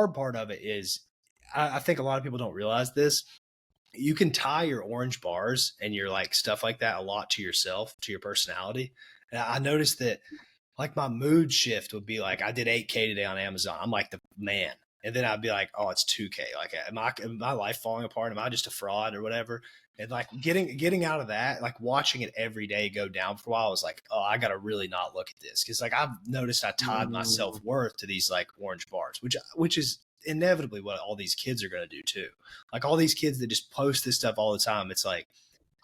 hard part of it is I think a lot of people don't realize this. You can tie your orange bars and your like stuff like that a lot to yourself, to your personality. And I noticed that like my mood shift would be like, I did 8K today on Amazon. I'm like the man. And then I'd be like, oh, it's 2K. Like, am my life falling apart? Am I just a fraud or whatever? And like getting out of that, like watching it every day go down for a while, I was like, oh, I got to really not look at this. Cause like I've noticed I tied my self worth to these like orange bars, which is inevitably what all these kids are going to do too. Like all these kids that just post this stuff all the time. It's like,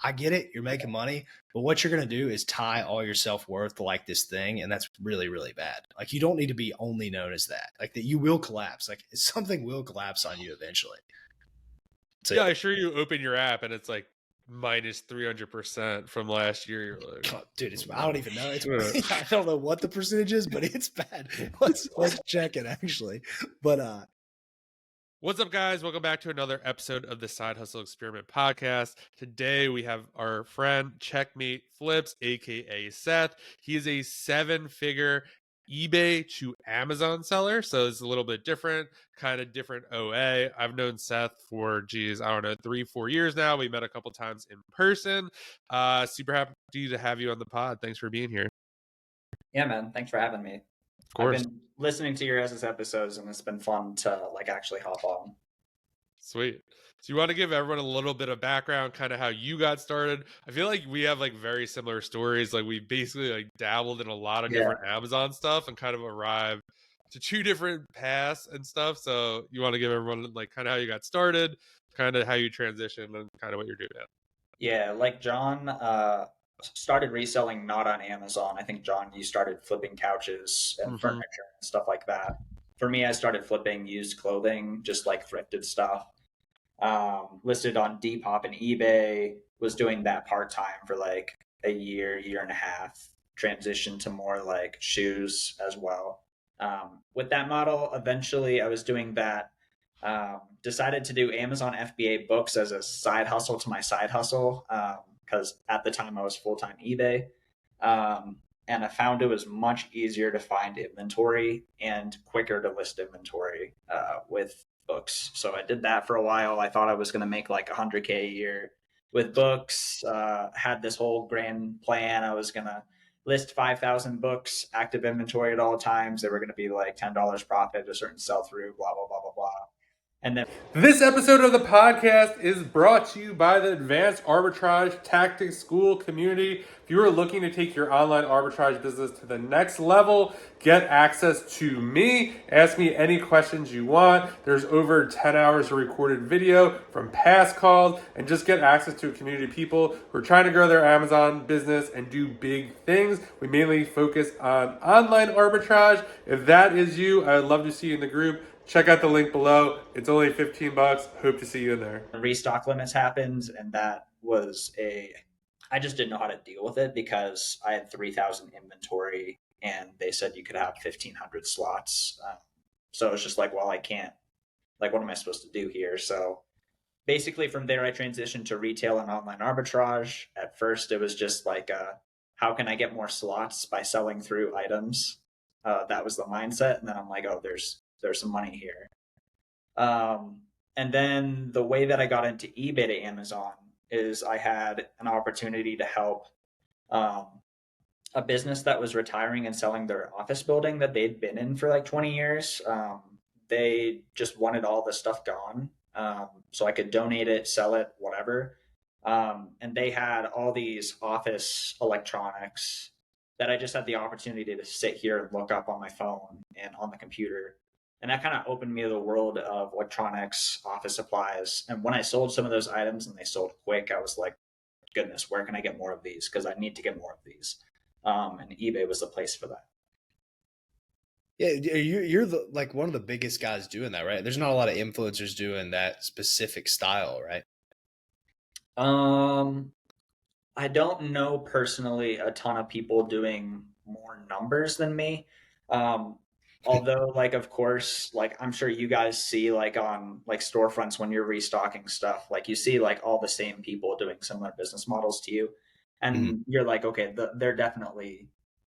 I get it. You're making money, but what you're going to do is tie all your self-worth to like this thing. And that's really, really bad. Like you don't need to be only known as that, like that you will collapse. Like something will collapse on you eventually. So yeah, I sure you open your app and it's like minus 300% from last year. You're like, oh, dude, I don't even know. I don't know what the percentage is, but it's bad. Let's check it actually. But what's up, guys? Welcome back to another episode of the Side Hustle Experiment podcast. Today we have our friend Checkmate Flips, aka Seth. He is a 7-figure eBay to Amazon seller, so it's a little bit different, kind of different OA. I've known Seth for 3-4 years now. We met a couple times in person. Super happy to have you on the pod. Thanks for being here. Yeah, man. Thanks for having me. Of course. I've been listening to your guys' episodes and it's been fun to like actually hop on. Sweet. So you want to give everyone a little bit of background, kind of how you got started? I feel like we have like very similar stories. Like we basically like dabbled in a lot of different Amazon stuff and kind of arrived to 2 different paths and stuff. So you want to give everyone like kind of how you got started, kind of how you transitioned, and kind of what you're doing now. Yeah, like John started reselling not on Amazon. I think, John, you started flipping couches and furniture and stuff like that. For me, I started flipping used clothing, just like thrifted stuff. Listed on Depop and eBay, was doing that part-time for like a year and a half, transitioned to more like shoes as well. With that model, eventually I was doing that. Decided to do Amazon FBA books as a side hustle to my side hustle, because at the time I was full-time eBay. And I found it was much easier to find inventory and quicker to list inventory with books. So I did that for a while. I thought I was going to make like 100K a year with books. Had this whole grand plan. I was going to list 5,000 books, active inventory at all times. They were going to be like $10 profit, a certain sell through, blah, blah, blah, blah, blah. And then this episode of the podcast is brought to you by the Advanced Arbitrage Tactics School community. If you are looking to take your online arbitrage business to the next level, get access to me. Ask me any questions you want. There's over 10 hours of recorded video from past calls, and just get access to a community of people who are trying to grow their Amazon business and do big things. We mainly focus on online arbitrage. If that is you, I would love to see you in the group. Check out the link below. It's only $15. Hope to see you in there. Restock limits happened, and that was I just didn't know how to deal with it because I had 3,000 inventory and they said you could have 1,500 slots. So it's just like, well, I can't, like, what am I supposed to do here? So basically from there, I transitioned to retail and online arbitrage. At first, it was just like, how can I get more slots by selling through items? That was the mindset. And then I'm like, oh, there's some money here. And then the way that I got into eBay to Amazon is I had an opportunity to help a business that was retiring and selling their office building that they'd been in for like 20 years. They just wanted all the stuff gone. So I could donate it, sell it, whatever. And they had all these office electronics that I just had the opportunity to sit here and look up on my phone and on the computer. And that kind of opened me to the world of electronics, office supplies. And when I sold some of those items and they sold quick, I was like, goodness, where can I get more of these? Because I need to get more of these. And eBay was the place for that. Yeah, you're like one of the biggest guys doing that, right? There's not a lot of influencers doing that specific style, right? I don't know personally a ton of people doing more numbers than me. Although, like, of course, like, I'm sure you guys see, like, on, like, storefronts when you're restocking stuff, like, you see, like, all the same people doing similar business models to you. And you're like, okay, they're definitely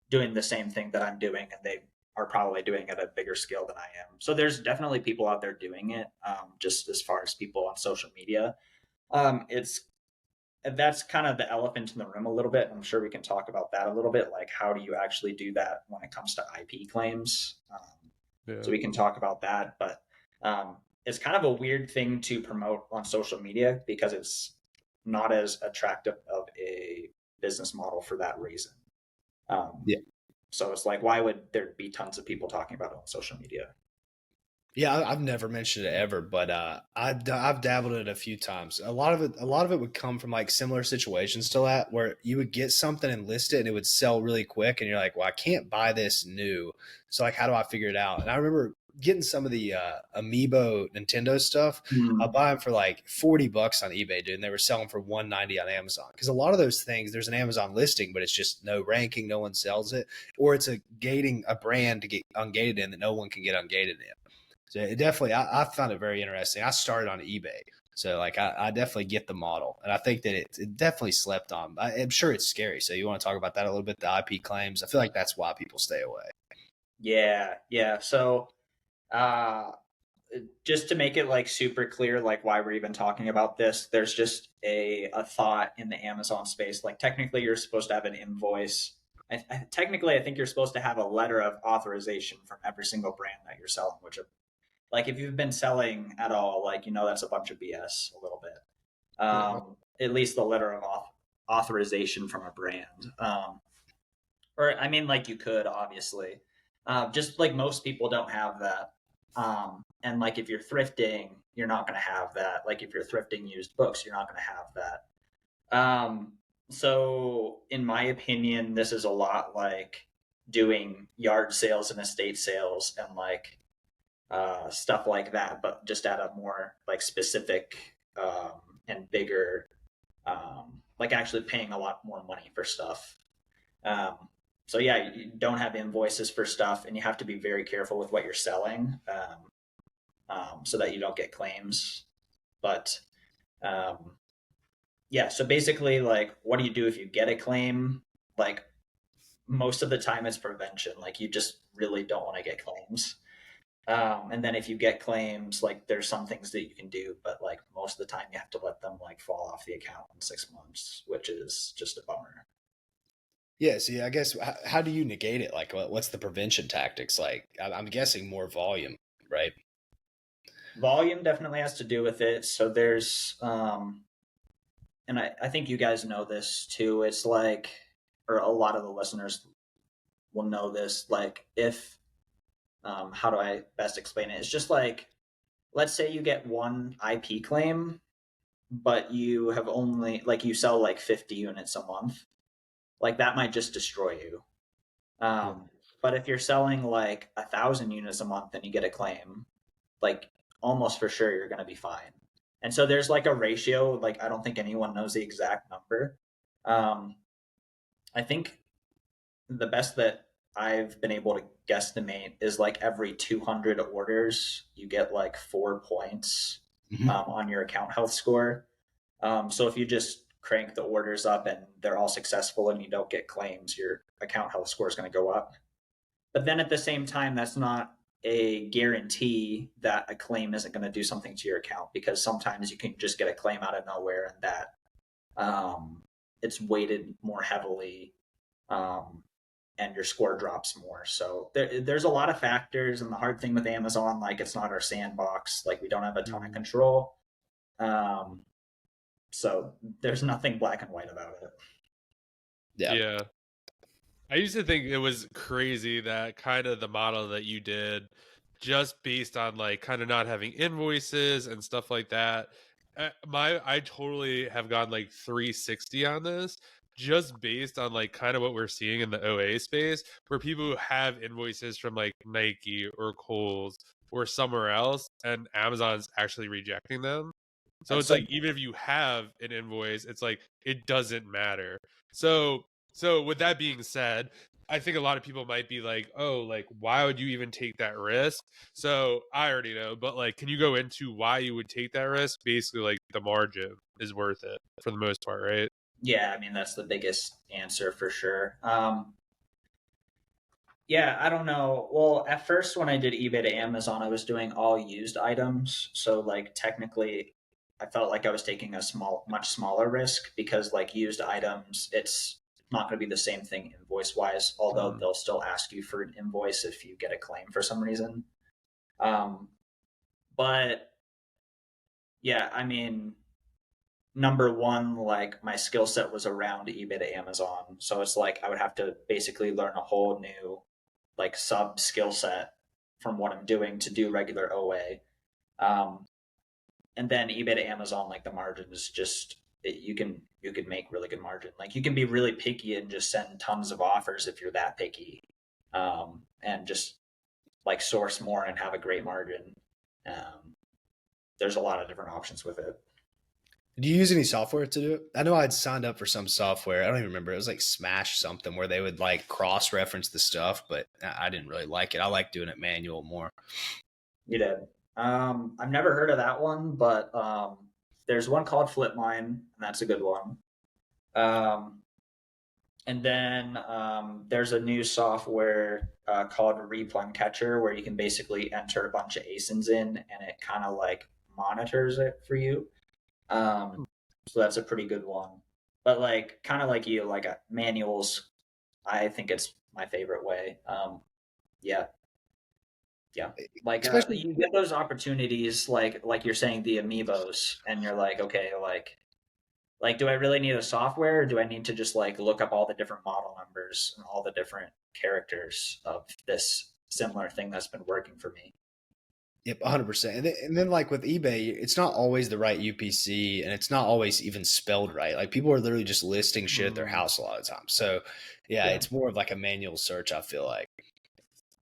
doing the same thing that I'm doing, and they are probably doing it at a bigger scale than I am. So there's definitely people out there doing it. Just as far as people on social media, it's that's kind of the elephant in the room a little bit. I'm sure we can talk about that a little bit. Like, how do you actually do that when it comes to IP claims? So we can talk about that, but it's kind of a weird thing to promote on social media because it's not as attractive of a business model for that reason. Yeah. So it's like, why would there be tons of people talking about it on social media? Yeah, I've never mentioned it ever, but I've dabbled in it a few times. A lot of it would come from like similar situations to that, where you would get something and list it, and it would sell really quick, and you're like, "Well, I can't buy this new, so like, how do I figure it out?" And I remember getting some of the Amiibo Nintendo stuff. I'll buy them for like $40 on eBay, dude, and they were selling for $190 on Amazon. Because a lot of those things, there's an Amazon listing, but it's just no ranking, no one sells it, or it's a brand to get ungated in that no one can get ungated in. So it definitely, I found it very interesting. I started on eBay. So like, I definitely get the model, and I think that it definitely slept on. I'm sure it's scary. So you want to talk about that a little bit, the IP claims? I feel like that's why people stay away. Yeah. So uh, just to make it like super clear, like why we're even talking about this, there's just a thought in the Amazon space. Like technically you're supposed to have an invoice. Technically, I think you're supposed to have a letter of authorization from every single brand that you're selling, which like if you've been selling at all, like, that's a bunch of BS a little bit. At least the letter of authorization from a brand. Or I mean, like you could obviously, just like most people don't have that. And like if you're thrifting, you're not going to have that. Like if you're thrifting used books, you're not going to have that. So in my opinion, this is a lot like doing yard sales and estate sales and like stuff like that, but just at a more like specific and bigger, like actually paying a lot more money for stuff. Um, so yeah, you don't have invoices for stuff, and you have to be very careful with what you're selling, so that you don't get claims. But yeah, so basically, like, what do you do if you get a claim? Like, most of the time, it's prevention. Like, you just really don't want to get claims. And then if you get claims, like there's some things that you can do, but like most of the time you have to let them like fall off the account in 6 months, which is just a bummer. Yeah. See, I guess, how do you negate it? Like, what's the prevention tactics? Like, I'm guessing more volume, right? Volume definitely has to do with it. So there's, and I think you guys know this too. It's like, or a lot of the listeners will know this. Like, if, how do I best explain it? It's just like, let's say you get one IP claim, but you have only, like, you sell like 50 units a month. Like, that might just destroy you. Yeah. But if you're selling like 1,000 units a month and you get a claim, like almost for sure you're going to be fine. And so there's like a ratio. Like, I don't think anyone knows the exact number. Um, I think the best that I've been able to guesstimate is like every 200 orders, you get like 4 points on your account health score. So if you just crank the orders up and they're all successful and you don't get claims, your account health score is going to go up. But then at the same time, that's not a guarantee that a claim isn't going to do something to your account, because sometimes you can just get a claim out of nowhere and that it's weighted more heavily, and your score drops more. So there's a lot of factors. And the hard thing with Amazon, like, it's not our sandbox. Like, we don't have a ton of control. So there's nothing black and white about it. Yeah. I used to think it was crazy that kind of the model that you did, just based on like kind of not having invoices and stuff like that. I totally have gone like 360 on this, just based on like kind of what we're seeing in the OA space, where people who have invoices from like Nike or Kohl's or somewhere else, and Amazon's actually rejecting them. So That's it's so like, even if you have an invoice, it's like it doesn't matter. So with that being said, I think a lot of people might be like, "Oh, like why would you even take that risk?" So I already know, but like, can you go into why you would take that risk? Basically, like the margin is worth it for the most part, right? Yeah, I mean, that's the biggest answer for sure. Yeah, I don't know. Well, at first when I did eBay to Amazon, I was doing all used items. So like technically I felt like I was taking a much smaller risk because like used items, it's not going to be the same thing invoice wise, although they'll still ask you for an invoice if you get a claim for some reason. Um, but yeah, I mean, number one, like my skill set was around eBay to Amazon. So it's like I would have to basically learn a whole new like sub skill set from what I'm doing to do regular OA. Um, and then eBay to Amazon, like the margin is just you can make really good margin. Like you can be really picky and just send tons of offers if you're that picky, and just like source more and have a great margin. Um, there's a lot of different options with it. Do you use any software to do it? I know I'd signed up for some software. I don't even remember. It was like Smash something where they would like cross reference the stuff, but I didn't really like it. I like doing it manual more. You did. I've never heard of that one, but there's one called Flipmine, and that's a good one. Um, and then there's a new software called Replun Catcher where you can basically enter a bunch of ASINs in, and it kind of like monitors it for you. So that's a pretty good one. But like, kind of like you, like manuals, I think it's my favorite way. Yeah, yeah. Like Especially, you get those opportunities, like you're saying the amiibos, and you're like, okay, like do I really need a software, or do I need to just like look up all the different model numbers and all the different characters of this similar thing that's been working for me? yep, 100%. And then like with eBay, it's not always the right UPC, and it's not always even spelled right. Like people are literally just listing shit at their house a lot of times. So yeah, Yeah. it's more of like a manual search, I feel like.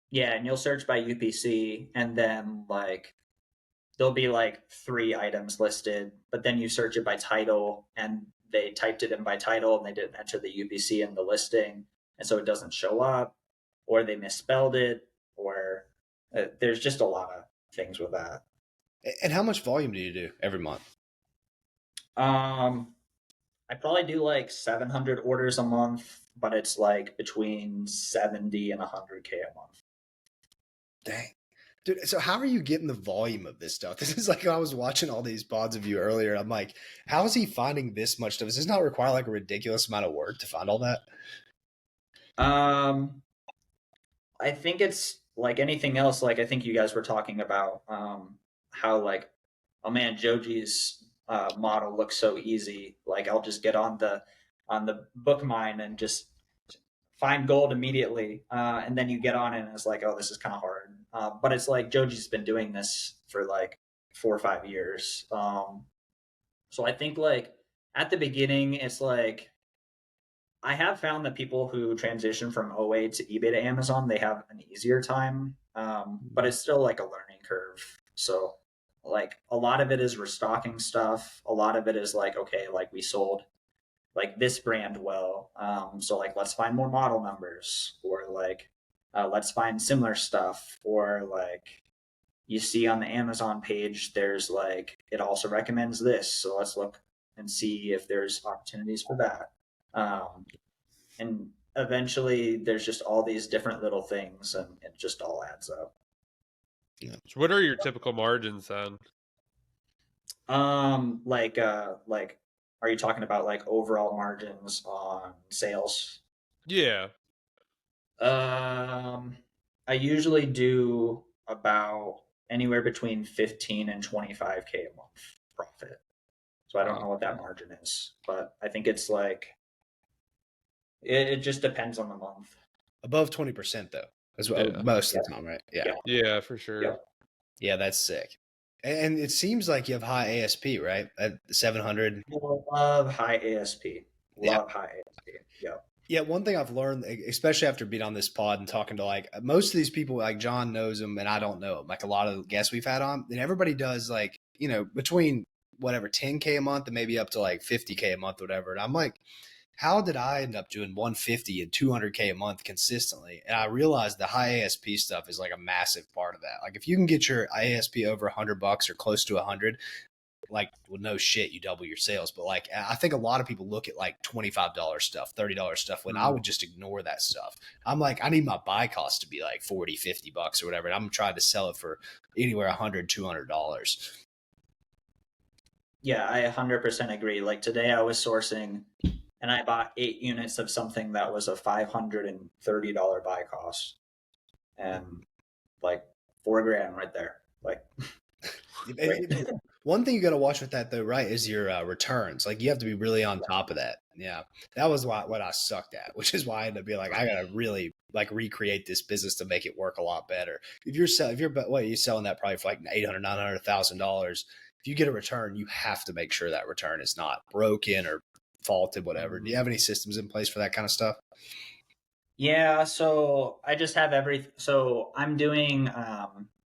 Yeah, and you'll search by UPC, and then like there'll be like three items listed, but then you search it by title, and they typed it in by title and they didn't enter the UPC in the listing, and so it doesn't show up, or they misspelled it, or there's just a lot of things with that. And how much volume do you do every month? Um, I probably do like 700 orders a month, but it's like between 70 and 100K a month. Dang. Dude, so how are you getting the volume of this stuff? This is like I was watching all these pods of you earlier. I'm like, how is he finding this much stuff? Does this not require like a ridiculous amount of work to find all that? Um, I think it's like anything else. Like I think you guys were talking about how like, oh man, Joji's model looks so easy. Like I'll just get on the book mine and just find gold immediately, and then you get on it and it's like, oh, this is kind of hard. But it's like Joji's been doing this for like 4 or 5 years. So I think like at the beginning, it's like I have found that people who transition from OA to eBay to Amazon, they have an easier time, but it's still like a learning curve. So like a lot of it is restocking stuff. A lot of it is like, okay, like we sold like this brand well, so like let's find more model numbers, or like let's find similar stuff, or like you see on the Amazon page, there's like it also recommends this, so let's look and see if there's opportunities for that. And eventually there's just all these different little things, and it just all adds up. So what are your typical margins then? Like are you talking about like overall margins on sales? Yeah. I usually do about anywhere between 15 and 25K a month profit. So I don't know what that margin is, but I think it's like it just depends on the month. Above 20% though, as well, Yeah. most of the time, right? Yeah. Yeah, for sure. Yeah. Yeah, that's sick. And it seems like you have high ASP, right? At 700. Love high ASP. Yeah. Love high ASP. Yeah. Yeah, one thing I've learned, especially after being on this pod and talking to like most of these people, like John knows them and I don't know them. Like a lot of the guests we've had on, and everybody does like, between whatever 10K a month and maybe up to like 50K a month, whatever. And I'm like, how did I end up doing 150 and 200K a month consistently? And I realized the high ASP stuff is like a massive part of that. Like if you can get your ASP over $100 or close to 100, like, well, no shit, you double your sales. But like, I think a lot of people look at like $25 stuff, $30 stuff, when I would just ignore that stuff. I'm like, I need my buy cost to be like 40, $50 or whatever. And I'm trying to sell it for anywhere $100, $200. Yeah, I 100% agree. Like today I was sourcing and I bought 8 units of something that was a $530 buy cost. And like $4,000 right there. Like, One thing you got to watch with that though, right, is your returns. Like you have to be really on top of that. Yeah, that was what I sucked at, which is why I ended up being like, I got to really like recreate this business to make it work a lot better. If you're selling that probably for like $800, $900, $1,000. If you get a return, you have to make sure that return is not broken or faulted, whatever. Do you have any systems in place for that kind of stuff? yeah, so I just have so I'm doing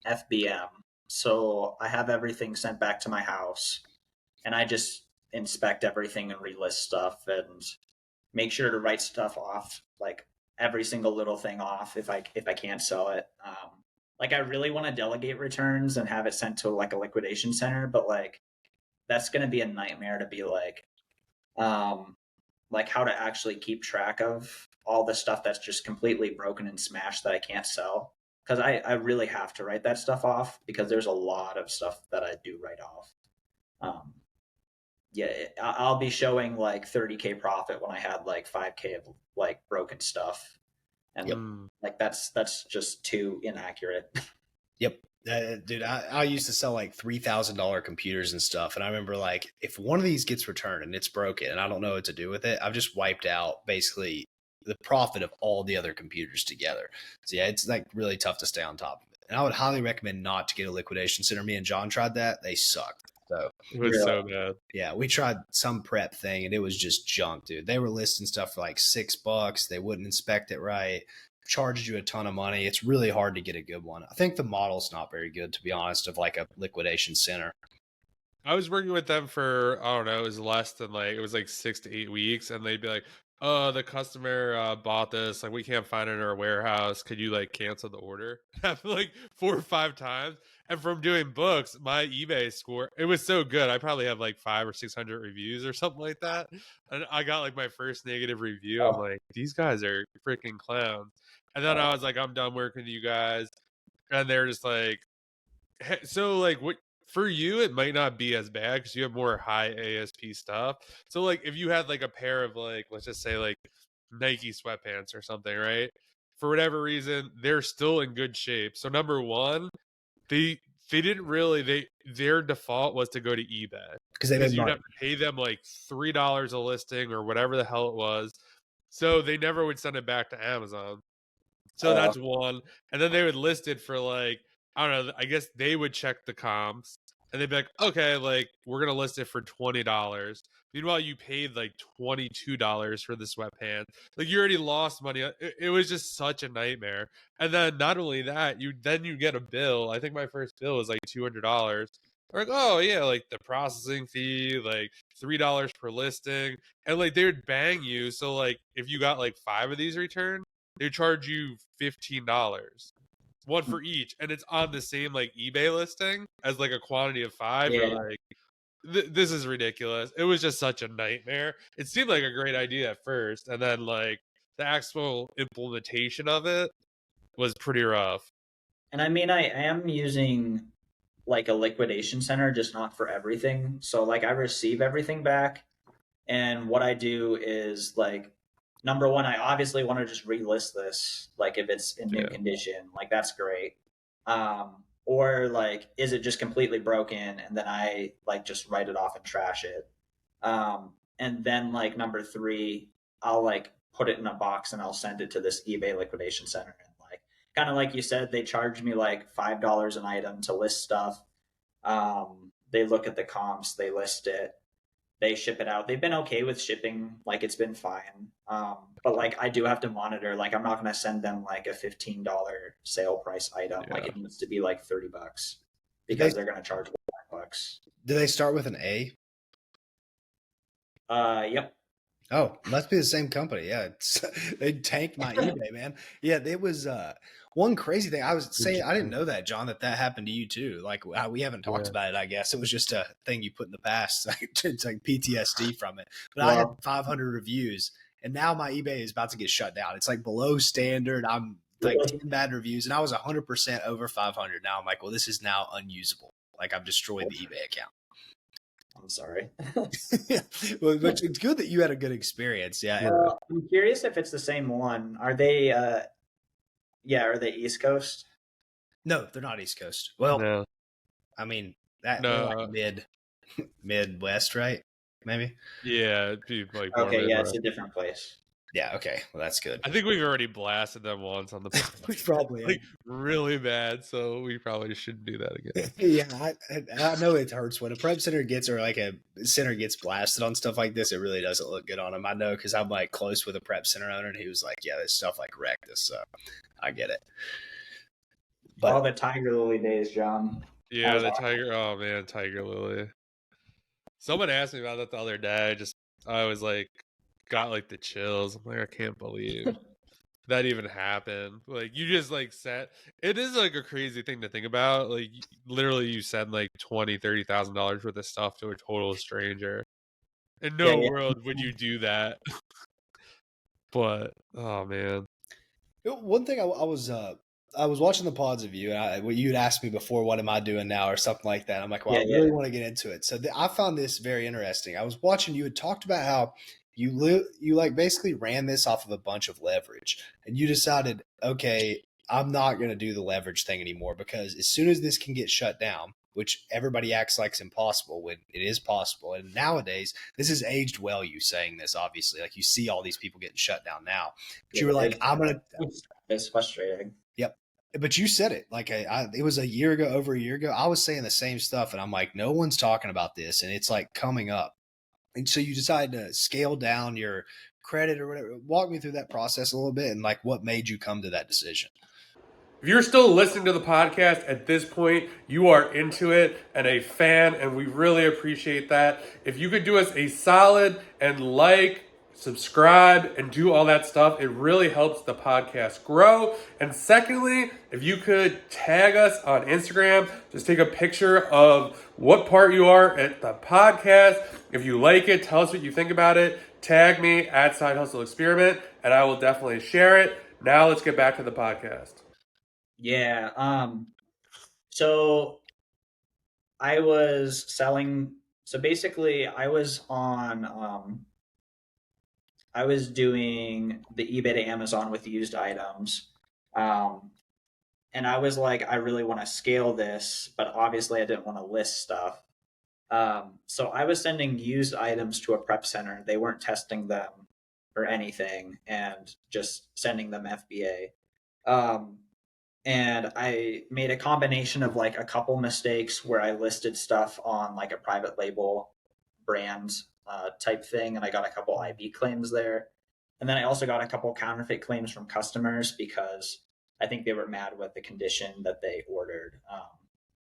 FBM. So I have everything sent back to my house and I just inspect everything and relist stuff and make sure to write stuff off, like every single little thing off if I can't sell it. Like I really want to delegate returns and have it sent to like a liquidation center, but like that's going to be a nightmare to be like how to actually keep track of all the stuff that's just completely broken and smashed that I can't sell. Because I really have to write that stuff off because there's a lot of stuff that I do write off. Um, yeah, I'll be showing like 30K profit when I had like 5K of like broken stuff, and like that's just too inaccurate. Yep. Dude, I used to sell like $3,000 computers and stuff. And I remember like, if one of these gets returned and it's broken and I don't know what to do with it, I've just wiped out basically the profit of all the other computers together. So yeah, it's like really tough to stay on top of it. And I would highly recommend not to get a liquidation center. Me and John tried that. They sucked. So it was so bad. Yeah, we tried some prep thing and it was just junk, dude. They were listing stuff for like $6. They wouldn't inspect it right, charged you a ton of money. It's really hard to get a good one. I think the model's not very good, to be honest, of like a liquidation center. I was working with them for, I don't know, it was less than like, it was like 6 to 8 weeks. And they'd be like, oh, the customer bought this. Like, we can't find it in our warehouse. Could you like cancel the order? Happened like 4 or 5 times. And from doing books, my eBay score, it was so good. I probably have like 500 or 600 reviews or something like that. And I got like my first negative review. I'm like, these guys are freaking clowns. And then I was like, I'm done working with you guys. And they're just like, hey, so like what for you, it might not be as bad because you have more high ASP stuff. So like if you had like a pair of like, let's just say like Nike sweatpants or something, right? For whatever reason, they're still in good shape. So number one, they didn't really their default was to go to eBay because you'd have to pay them like $3 a listing or whatever the hell it was. So they never would send it back to Amazon. So that's one. And then they would list it for like, I don't know, I guess they would check the comps and they'd be like, okay, like we're going to list it for $20. Meanwhile, you paid like $22 for the sweatpants. Like you already lost money. It was just such a nightmare. And then not only that, you get a bill. I think my first bill was like $200. Like, oh yeah, like the processing fee, like $3 per listing. And like they would bang you. So like if you got like 5 of these returned, they charge you $15, one for each, and it's on the same like eBay listing as like a quantity of 5. Yeah. Or like this is ridiculous. It was just such a nightmare. It seemed like a great idea at first, and then like the actual implementation of it was pretty rough. And I mean, I am using like a liquidation center, just not for everything. So like I receive everything back, and what I do is like number one, I obviously want to just relist this, like if it's in new condition, like that's great. Or like, is it just completely broken? And then I like just write it off and trash it. And then like number three, I'll like put it in a box and I'll send it to this eBay liquidation center. And like, kind of like you said, they charge me like $5 an item to list stuff. They look at the comps, they list it, they ship it out. They've been okay with shipping, like it's been fine. But like I do have to monitor, like I'm not going to send them like a $15 sale price item. Like it needs to be like $30 because they're going to charge $5. Do they start with an A? Yep. Oh, must be the same company. Yeah, they tanked my eBay, man. Yeah, it was one crazy thing. I was saying I didn't know that, John, that happened to you too. Like we haven't talked Yeah. about it. I guess it was just a thing you put in the past. It's like PTSD from it. But I had Well, 500 reviews, and now my eBay is about to get shut down. It's like below standard. I'm like really? 10 bad reviews, and I was 100% over 500. Now I'm like, well, this is now unusable. Like I've destroyed the eBay account. I'm sorry. Yeah, well, but it's good that you had a good experience. Yeah, Well, I'm curious if it's the same one. Are they? Yeah, are they East Coast? no, they're not East Coast. Well, No, I mean that they're like no, Midwest, right? Maybe. yeah, it'd be like more Okay, yeah, it's Midwest. a different place. Yeah. Okay. Well, that's good. I think we've already blasted them once on the We podcast, probably like really bad, so we probably shouldn't do that again. yeah, I know it hurts when a prep center gets or like a center gets blasted on stuff like this. It really doesn't look good on them. I know because I'm like close with a prep center owner, and he was like, "Yeah, this stuff like wrecked us." So I get it. All But the Tiger Lily days, John. Yeah, the Tiger. Oh man, Tiger Lily. Someone asked me about that the other day. I was like, got like the chills. I'm like, I can't believe that even happened. Like, you just like said, it is like a crazy thing to think about. Like, literally, you send like $20,000-$30,000 worth of stuff to a total stranger. In Yeah, no yeah. world would you do that. But oh man, one thing I was watching the pods of you, and what you'd asked me before, what am I doing now, or something like that. I'm like, well, Yeah, I yeah. really want to get into it. So I found this very interesting. I was watching you had talked about how you like basically ran this off of a bunch of leverage, and you decided, okay, I'm not going to do the leverage thing anymore because as soon as this can get shut down, which everybody acts like it's impossible when it is possible, and nowadays this has aged well. You saying this, obviously, like you see all these people getting shut down now, but you were like, I'm gonna. It's frustrating. Yep. But you said it like it was a year ago, over a year ago. I was saying the same stuff, and I'm like, no one's talking about this, and it's like coming up. And so you decided to scale down your credit or whatever. Walk me through that process a little bit, and like what made you come to that decision. if you're still listening to the podcast at this point, you are into it and a fan, and we really appreciate that. If you could do us a solid and like, subscribe, and do all that stuff, it really helps the podcast grow. And secondly, if you could tag us on Instagram, just take a picture of what part you are at the podcast. If you like it, tell us what you think about it. Tag me at Side Hustle Experiment, and I will definitely share it. Now let's get back to the podcast. Yeah. So I was selling. So basically, I was doing the eBay to Amazon with used items. Um, and I was like, I really want to scale this, but obviously I didn't want to list stuff. So I was sending used items to a prep center. They weren't testing them or anything, and just sending them FBA. Um, and I made a combination of like a couple mistakes where I listed stuff on like a private label brand type thing, and I got a couple IB claims there. And then I also got a couple counterfeit claims from customers because I think they were mad with the condition that they ordered.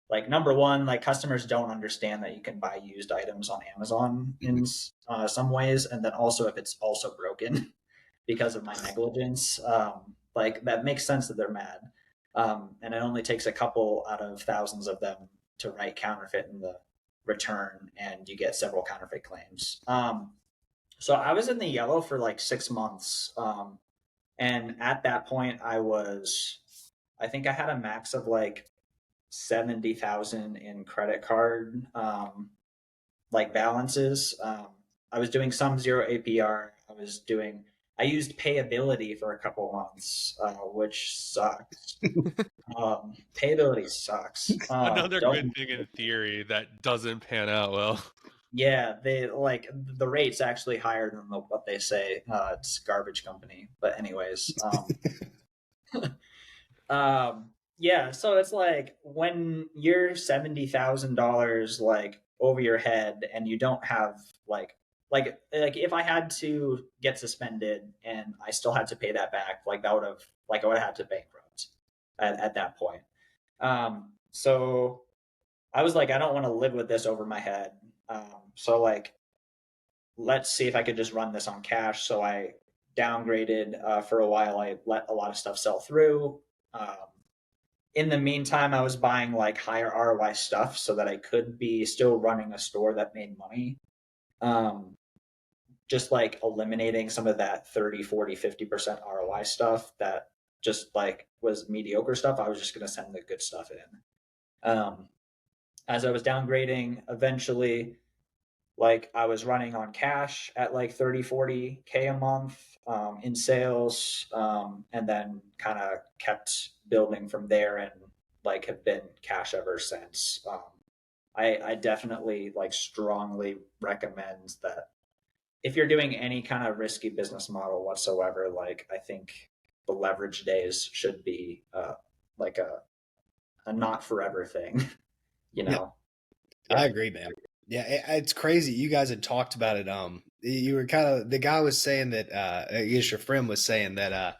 Like number one, like customers don't understand that you can buy used items on Amazon in some ways, and then also if it's also broken because of my negligence, like that makes sense that they're mad. And it only takes a couple out of thousands of them to write counterfeit in the return, and you get several counterfeit claims. So I was in the yellow for like 6 months. And at that point, I think I had a max of like 70,000 in credit card like balances. I was doing some zero APR. I used payability for a couple months, which sucks. Payability sucks. Another Don't good thing in theory that doesn't pan out well. Yeah, they like the rate's actually higher than what they say. It's a garbage company, but anyways, yeah. So it's like when you're $70,000 like over your head, and you don't have like if I had to get suspended and I still had to pay that back, like that would have like I would have had to bankrupt at that point. So I was like, I don't want to live with this over my head. So like let's see if I could just run this on cash. So I downgraded for a while. I let a lot of stuff sell through. In the meantime, I was buying like higher ROI stuff so that I could be still running a store that made money. Um, just like eliminating some of that 30, 40, 50% ROI stuff that just like was mediocre stuff. I was just going to send the good stuff in. As I was downgrading, eventually, like I was running on cash at like 30, 40K a month in sales, and then kind of kept building from there and like have been cash ever since. I definitely like strongly recommend that if you're doing any kind of risky business model whatsoever, like I think the leverage days should be like a not forever thing, you Yeah, know? I Yeah. agree, man. Yeah, it's crazy. You guys had talked about it. You were kind of the guy was saying that. I guess your friend was saying that.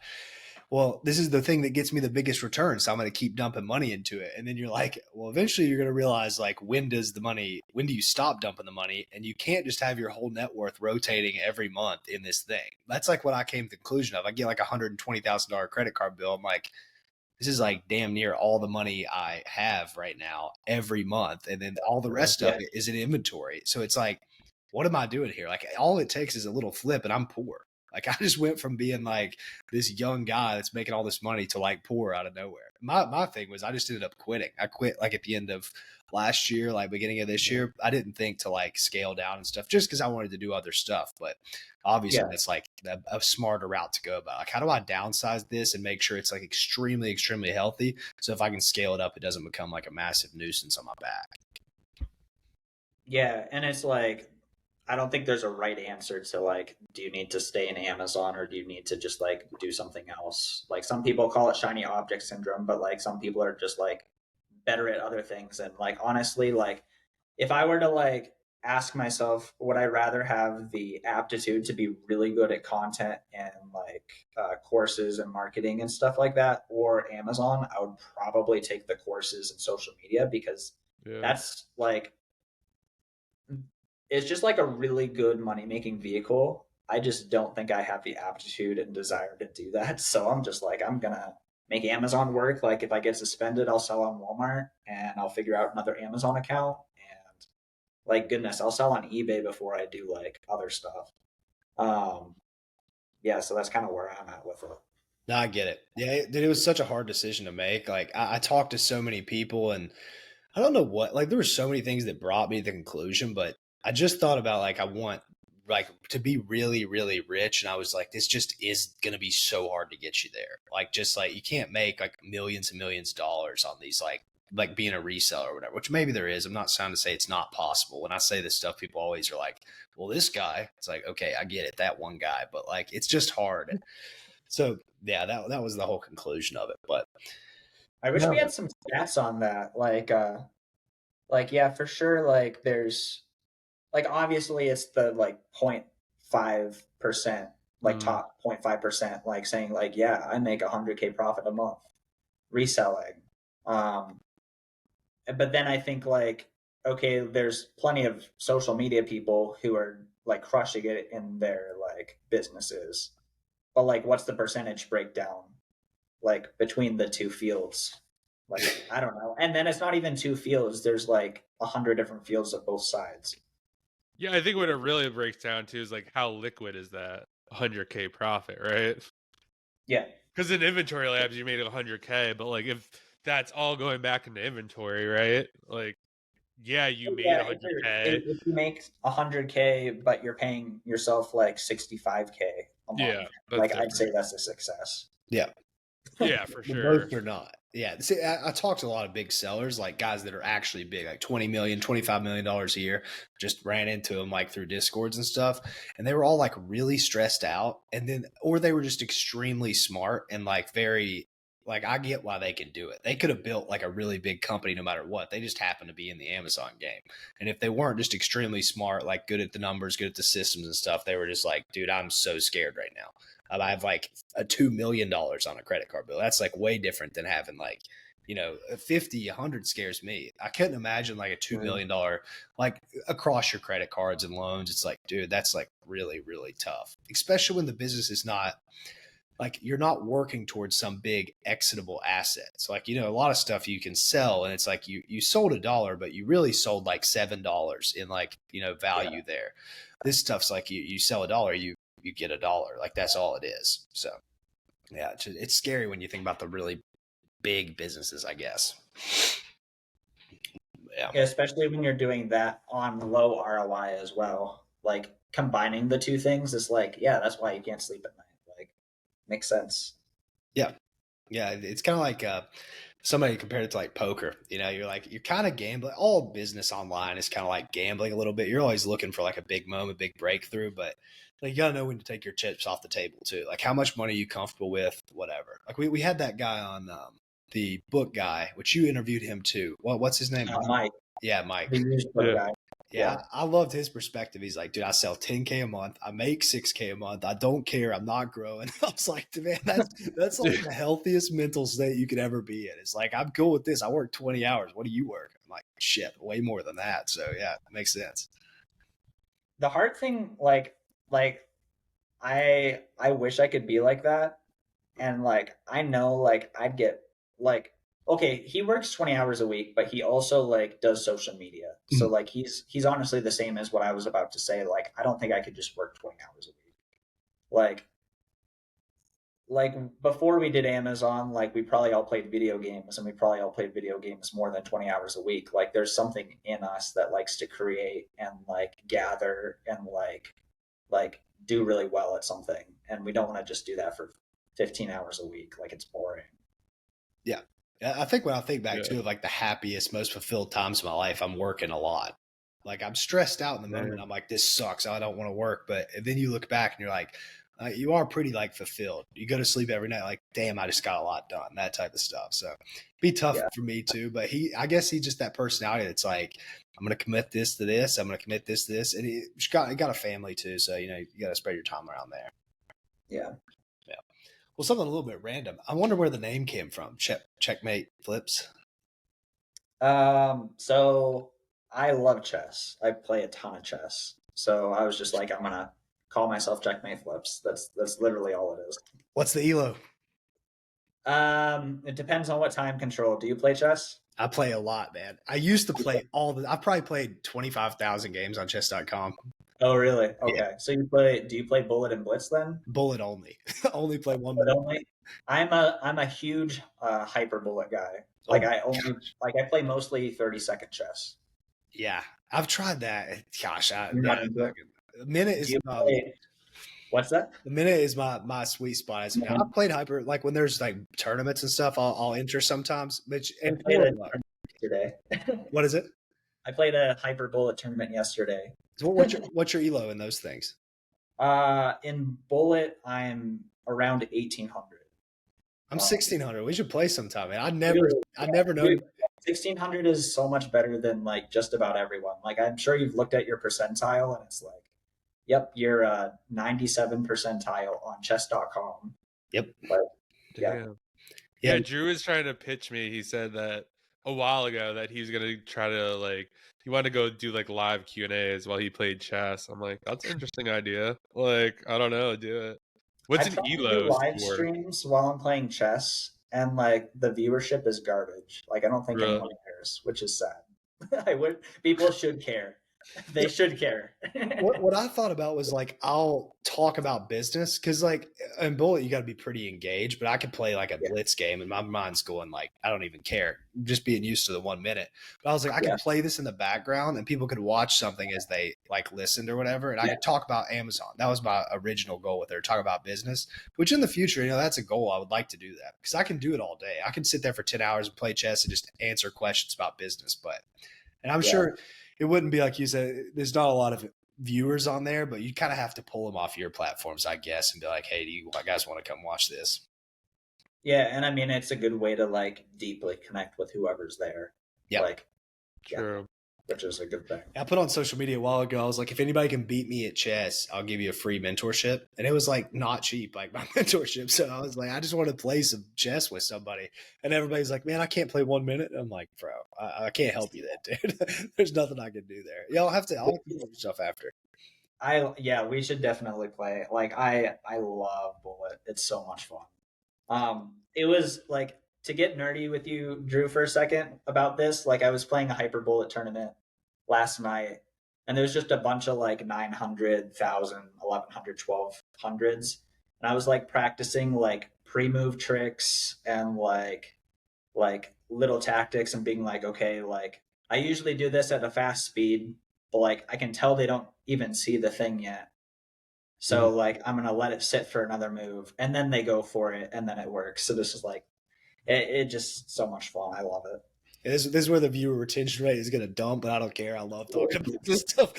Well, this is the thing that gets me the biggest return, so I'm going to keep dumping money into it. And then you're like, well, eventually you're going to realize like when do you stop dumping the money? And you can't just have your whole net worth rotating every month in this thing. That's like what I came to the conclusion of. I get like $120,000 credit card bill. I'm like, this is like damn near all the money I have right now every month. And then all the rest of Yeah. it is in inventory. So it's like, what am I doing here? Like all it takes is a little flip and I'm poor. Like I just went from being like this young guy that's making all this money to like poor out of nowhere. My thing was I just ended up quitting. I quit like at the end of last year, like beginning of this year. I didn't think to like scale down and stuff just because I wanted to do other stuff. But obviously Yeah. that's like a smarter route to go about. Like how do I downsize this and make sure it's like extremely, extremely healthy? So if I can scale it up, it doesn't become like a massive nuisance on my back. Yeah. And it's like, I don't think there's a right answer to like, do you need to stay in Amazon or do you need to just like do something else? Like some people call it shiny object syndrome, but like some people are just like better at other things. And like honestly, like if I were to like ask myself, would I rather have the aptitude to be really good at content and like courses and marketing and stuff like that, or Amazon? I would probably take the courses and social media because Yeah. that's like it's just like a really good money making vehicle. I just don't think I have the aptitude and desire to do that. So I'm just like, I'm gonna make Amazon work. Like if I get suspended, I'll sell on Walmart and I'll figure out another Amazon account. And like goodness, I'll sell on eBay before I do like other stuff. Um, yeah, so that's kind of where I'm at with it. No, I get it. Yeah, it was such a hard decision to make. Like I talked to so many people and I don't know what, like there were so many things that brought me to the conclusion, but I just thought about like, I want like to be really, really rich. And I was like, this just is going to be so hard to get you there. Like, just like you can't make like millions and millions of dollars on these, like being a reseller or whatever, which maybe there is. I'm not trying to say it's not possible. When I say this stuff, people always are like, well, this guy, it's like, okay, I get it. That one guy, but like, it's just hard. So yeah, that was the whole conclusion of it. But I wish we no. had some stats on that. Like yeah, for sure. Like there's like obviously it's the like 0.5%, like Mm. top 0.5%, like saying like, yeah, I make 100K profit a month reselling. Um, but then I think like, okay, there's plenty of social media people who are like crushing it in their like businesses. But like, what's the percentage breakdown like between the two fields? Like, I don't know. And then it's not even two fields. There's like 100 different fields of both sides. Yeah, I think what it really breaks down to is like how liquid is that 100K profit, right? Yeah. Because in inventory labs you made 100K, but like if that's all going back into inventory, right? Like, yeah, you made Yeah, 100K. if you make 100K, but you're paying yourself like 65K a Yeah, month, that's like I'd say different. that's a success. Yeah, Yeah, for sure. most are not. Yeah. See, I talked to a lot of big sellers, like guys that are actually big, like 20 million, $25 million a year. Just ran into them like through discords and stuff. And they were all like really stressed out. And then, or they were just extremely smart and like very, like, I get why they can do it. They could have built like a really big company no matter what. They just happen to be in the Amazon game. And if they weren't just extremely smart, like good at the numbers, good at the systems and stuff, they were just like, dude, I'm so scared right now. I have like a $2 million on a credit card bill. That's like way different than having like 50, 100 scares me. I couldn't imagine like a $2 million, like across your credit cards and loans. It's like, dude, that's like really, really tough, especially when the business is not like you're not working towards some big exitable asset. So like, a lot of stuff you can sell and it's like you sold $1, but you really sold like $7 in like, value there. This stuff's like you sell $1, you get $1. Like that's all it is. So yeah, it's scary when you think about the really big businesses, I guess. Yeah. Especially when you're doing that on low ROI as well. Like combining the two things is like, yeah, that's why you can't sleep at night. Like, makes sense. Yeah. Yeah. It's kind of like somebody compared it to like poker. You're kind of gambling. All business online is kind of like gambling a little bit. You're always looking for like a big moment, big breakthrough, but like, you gotta know when to take your chips off the table too. Like how much money are you comfortable with, whatever. Like we had that guy on the book guy, which you interviewed him too. What's his name? Mike. Yeah, Mike. The used book guy. Yeah, I loved his perspective. He's like, dude, I sell 10K a month. I make 6K a month. I don't care. I'm not growing. I was like, man, that's like the healthiest mental state you could ever be in. It's like, I'm cool with this. I work 20 hours. What do you work? I'm like, shit, way more than that. So yeah, it makes sense. The hard thing, like I wish I could be like that. And like I know like I'd get like okay, he works 20 hours a week, but he also like does social media. So like he's honestly the same as what I was about to say. Like I don't think I could just work 20 hours a week. Like before we did Amazon, like we probably all played video games and we probably all played video games more than 20 hours a week. Like there's something in us that likes to create and like gather and like do really well at something. And we don't want to just do that for 15 hours a week. Like it's boring. Yeah. I think when I think back to like the happiest, most fulfilled times of my life, I'm working a lot. Like I'm stressed out in the moment. I'm like, this sucks. I don't want to work. But then you look back and you're like, you are pretty like fulfilled. You go to sleep every night like, damn, I just got a lot done. That type of stuff. So be tough for me too. But I guess he's just that personality that's like, I'm going to commit this to this. I'm going to commit this to this. And he got a family too. So, you got to spread your time around there. Yeah. Yeah. Well, something a little bit random. I wonder where the name came from. Checkmate Flips. So I love chess. I play a ton of chess. So I was just like, I'm gonna call myself Checkmate Flips. That's literally all it is. What's the elo? It depends on what time control. Do you play chess? I play a lot, man. I used to play I've probably played 25,000 games on chess.com. Oh, really? Okay. Yeah. So do you play Bullet and Blitz then? Bullet only. Only play one. Bullet only. I'm a huge hyper bullet guy. Like I play mostly 30-second chess. Yeah, I've tried that. Gosh, a minute is what's that? The minute is my sweet spot. I've played hyper like when there's like tournaments and stuff. I'll enter sometimes. And today. What is it? I played a hyper bullet tournament yesterday. So what's your elo in those things? In bullet, I'm around 1,800. I'm 1,600. We should play sometime, man. I never know. 1,600 is so much better than like just about everyone. Like I'm sure you've looked at your percentile and it's like, yep, you're 97 percentile on chess.com. Yep. But, yeah. Drew is trying to pitch me. He said that a while ago that he was gonna try to like he wanted to go do like live Q&As while he played chess. I'm like, that's an interesting idea. Like, I don't know, do it. What's an elo? Live streams while I'm playing chess, and like the viewership is garbage. Like I don't think anyone cares, which is sad. People should care. They should care. What I thought about was like I'll talk about business because like in bullet you got to be pretty engaged, but I could play like a blitz game and my mind's going like I don't even care, just being used to the 1 minute. But I was like I could play this in the background and people could watch something as they like listened or whatever, and I could talk about Amazon. That was my original goal with it, or talk about business. Which in the future, that's a goal. I would like to do that because I can do it all day. I can sit there for 10 hours and play chess and just answer questions about business. And I'm sure it wouldn't be like you said, there's not a lot of viewers on there, but you kind of have to pull them off your platforms, I guess, and be like, hey, do you guys want to come watch this? Yeah. And I mean, it's a good way to like deeply connect with whoever's there. Yeah. True. which is a good thing. I put on social media a while ago. I was like, if anybody can beat me at chess, I'll give you a free mentorship. And it was like not cheap, like my mentorship. So I was like, I just want to play some chess with somebody. And everybody's like, man, I can't play 1 minute. I'm like, bro, I can't help you then, dude. There's nothing I can do there. Yeah, I'll have to do stuff after. We should definitely play. Like I love Bullet. It's so much fun. It was like, to get nerdy with you, Drew, for a second about this. Like I was playing a Hyper Bullet tournament last night, and there was just a bunch of like 900, 1,000, 1,100, 1,200s, and I was like practicing like pre-move tricks and like little tactics and being like, okay, like I usually do this at a fast speed, but like I can tell they don't even see the thing yet. So like I'm gonna let it sit for another move, and then they go for it, and then it works. So this is like it just so much fun. I love it. This is where the viewer retention rate is going to dump, but I don't care. I love talking about this stuff.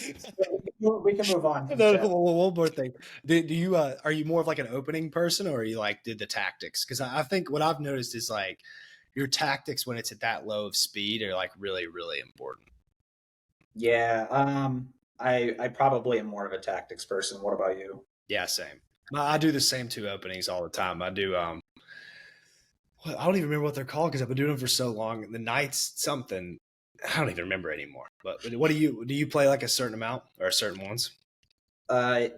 We can move on. No, one more thing. Do you are you more of like an opening person, or are you like did the tactics? Because I think what I've noticed is like your tactics when it's at that low of speed are like really, really important. Yeah. I probably am more of a tactics person. What about you? Yeah, same. I do the same two openings all the time. I do I don't even remember what they're called because I've been doing them for so long. The Knights something. I don't even remember anymore. But what do you play like a certain amount or certain ones? I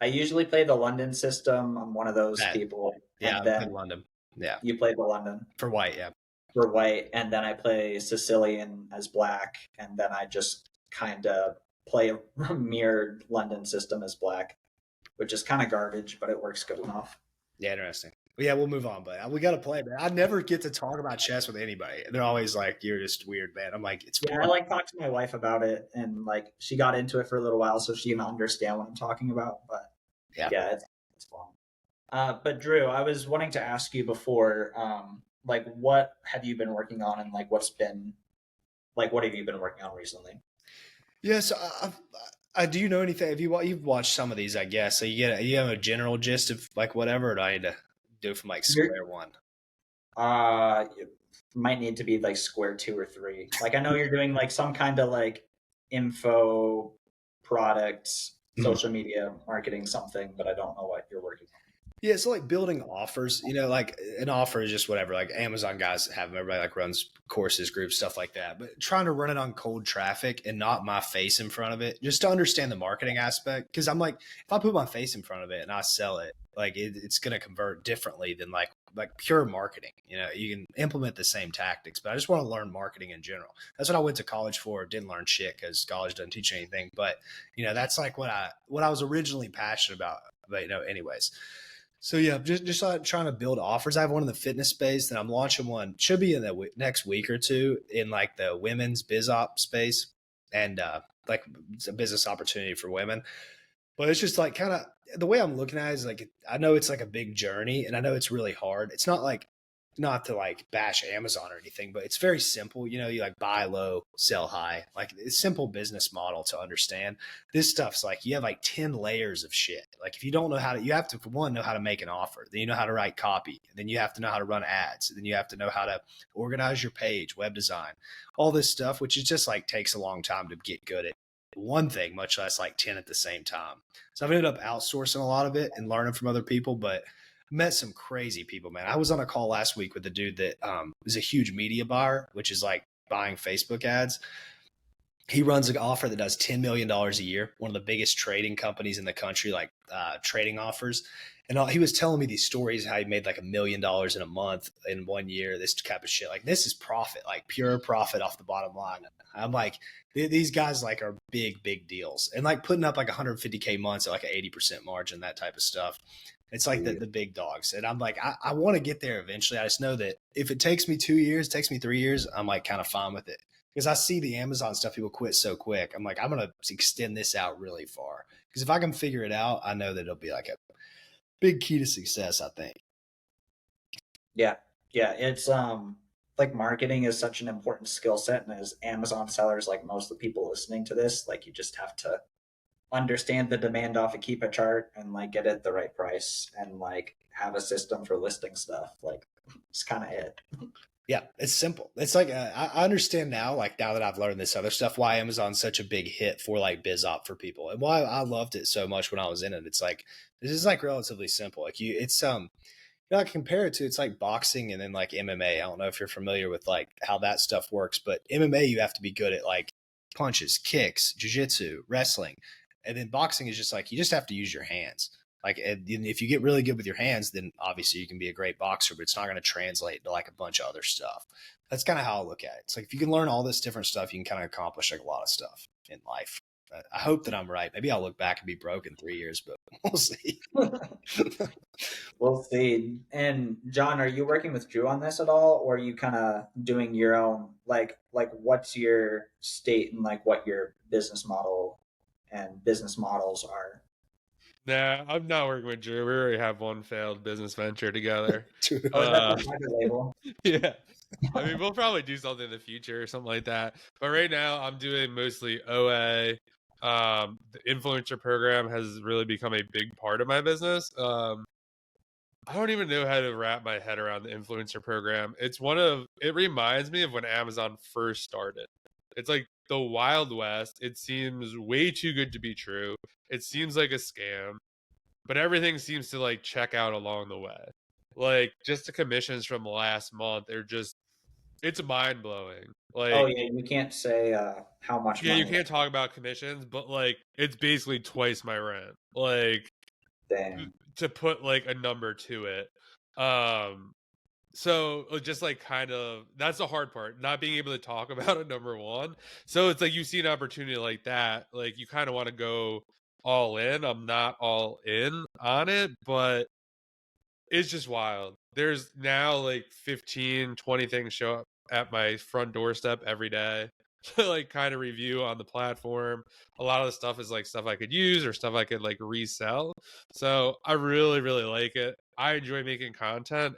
usually play the London system. I'm one of those people. Yeah, and then London. Yeah, you play the London for white. Yeah, for white, and then I play Sicilian as black, and then I just kind of play a mirrored London system as black, which is kind of garbage, but it works good enough. Yeah, interesting. Well, yeah, we'll move on, but we got to play, man. I never get to talk about chess with anybody. They're always like, "You're just weird, man." I'm like, "It's fun." I like talked to my wife about it, and like she got into it for a little while, so she can understand what I'm talking about. But yeah, it's fun. But Drew, I was wanting to ask you before, like, what have you been working on, and like, what have you been working on recently? Yes, I do you know anything? You've watched some of these, I guess. So you have a general gist of like whatever, or do I need to do from like square one? You might need to be like square 2 or 3. Like I know you're doing like some kind of like info products, social media marketing something, but I don't know what you're working on. Yeah, so like building offers, like an offer is just whatever. Like Amazon guys have them. Everybody like runs courses, groups, stuff like that. But trying to run it on cold traffic and not my face in front of it, just to understand the marketing aspect. Because I'm like, if I put my face in front of it and I sell it, like it's going to convert differently than like pure marketing. You can implement the same tactics, but I just want to learn marketing in general. That's what I went to college for. Didn't learn shit because college doesn't teach you anything. But that's like what I was originally passionate about. But anyways. So yeah, just trying to build offers. I have one in the fitness space, and I'm launching one. Should be in the next week or two in like the women's biz op space, and like it's a business opportunity for women. But it's just like kind of the way I'm looking at it is like I know it's like a big journey, and I know it's really hard. It's not to like bash Amazon or anything, but it's very simple. You like buy low, sell high. Like it's simple business model to understand. This stuff's like you have like 10 layers of shit. Like if you don't know you have to, for one, know how to make an offer. Then you know how to write copy. Then you have to know how to run ads. Then you have to know how to organize your page, web design, all this stuff, which is just like takes a long time to get good at one thing, much less like 10 at the same time. So I've ended up outsourcing a lot of it and learning from other people, but met some crazy people, man. I was on a call last week with a dude that is a huge media buyer, which is like buying Facebook ads. He runs an offer that does $10 million a year, one of the biggest trading companies in the country, like trading offers. And he was telling me these stories, how he made like $1 million in a month in 1 year, this type of shit. Like this is profit, like pure profit off the bottom line. I'm like, these guys like are big, big deals, and like putting up like 150K months at like an 80% margin, that type of stuff. It's like the big dogs. And I'm like, I want to get there eventually. I just know that if it takes me 2 years, takes me 3 years, I'm like kind of fine with it. Because I see the Amazon stuff, people quit so quick. I'm like, I'm going to extend this out really far. Because if I can figure it out, I know that it'll be like a big key to success, I think. Yeah. Yeah. It's like marketing is such an important skill set. And as Amazon sellers, like most of the people listening to this, like you just have to understand the demand off a Keepa chart and like get it the right price and like have a system for listing stuff. Like it's kind of it. Yeah, it's simple. It's like I understand now, like now that I've learned this other stuff, why Amazon's such a big hit for like biz op for people, and why I loved it so much when I was in it. It's like this is like relatively simple. Like it's you know, I compare it to it's like boxing and then like MMA. I don't know if you're familiar with like how that stuff works, but MMA you have to be good at like punches, kicks, jujitsu, wrestling, and then boxing is just like you just have to use your hands. Like if you get really good with your hands, then obviously you can be a great boxer, but it's not going to translate to like a bunch of other stuff. That's kind of how I look at it. It's like if you can learn all this different stuff, you can kind of accomplish like a lot of stuff in life. I hope that I'm right. Maybe I'll look back and be broke in 3 years, but we'll see. We'll see. And John, are you working with Drew on this at all, or are you kind of doing your own? Like what's your state and like what your business model and business models are? Nah, I'm not working with Drew. We already have one failed business venture together. Oh, is that Uh, the private label? yeah. I mean, we'll probably do something in the future or something like that. But right now, I'm doing mostly OA. The influencer program has really become a big part of my business. I don't even know how to wrap my head around the influencer program. It reminds me of when Amazon first started. It's like the Wild West. It seems way too good to be true. It seems like a scam, but everything seems to like check out along the way. Like just the commissions from last month, it's mind blowing. Oh Like, yeah, you can't say how much yeah, you money. can't talk about commissions, but like it's basically twice my rent. Like Dang. to put like a number to it. Um so just like kind of that's the hard part, not being able to talk about it, number one. So it's like you see an opportunity like that, like you kind of want to go all in. I'm not all in on it, but it's just wild. There's now like 15, 20 things show up at my front doorstep every day to like kind of review on the platform. A lot of the stuff is like stuff I could use or stuff I could like resell. So I really, really like it. I enjoy making content.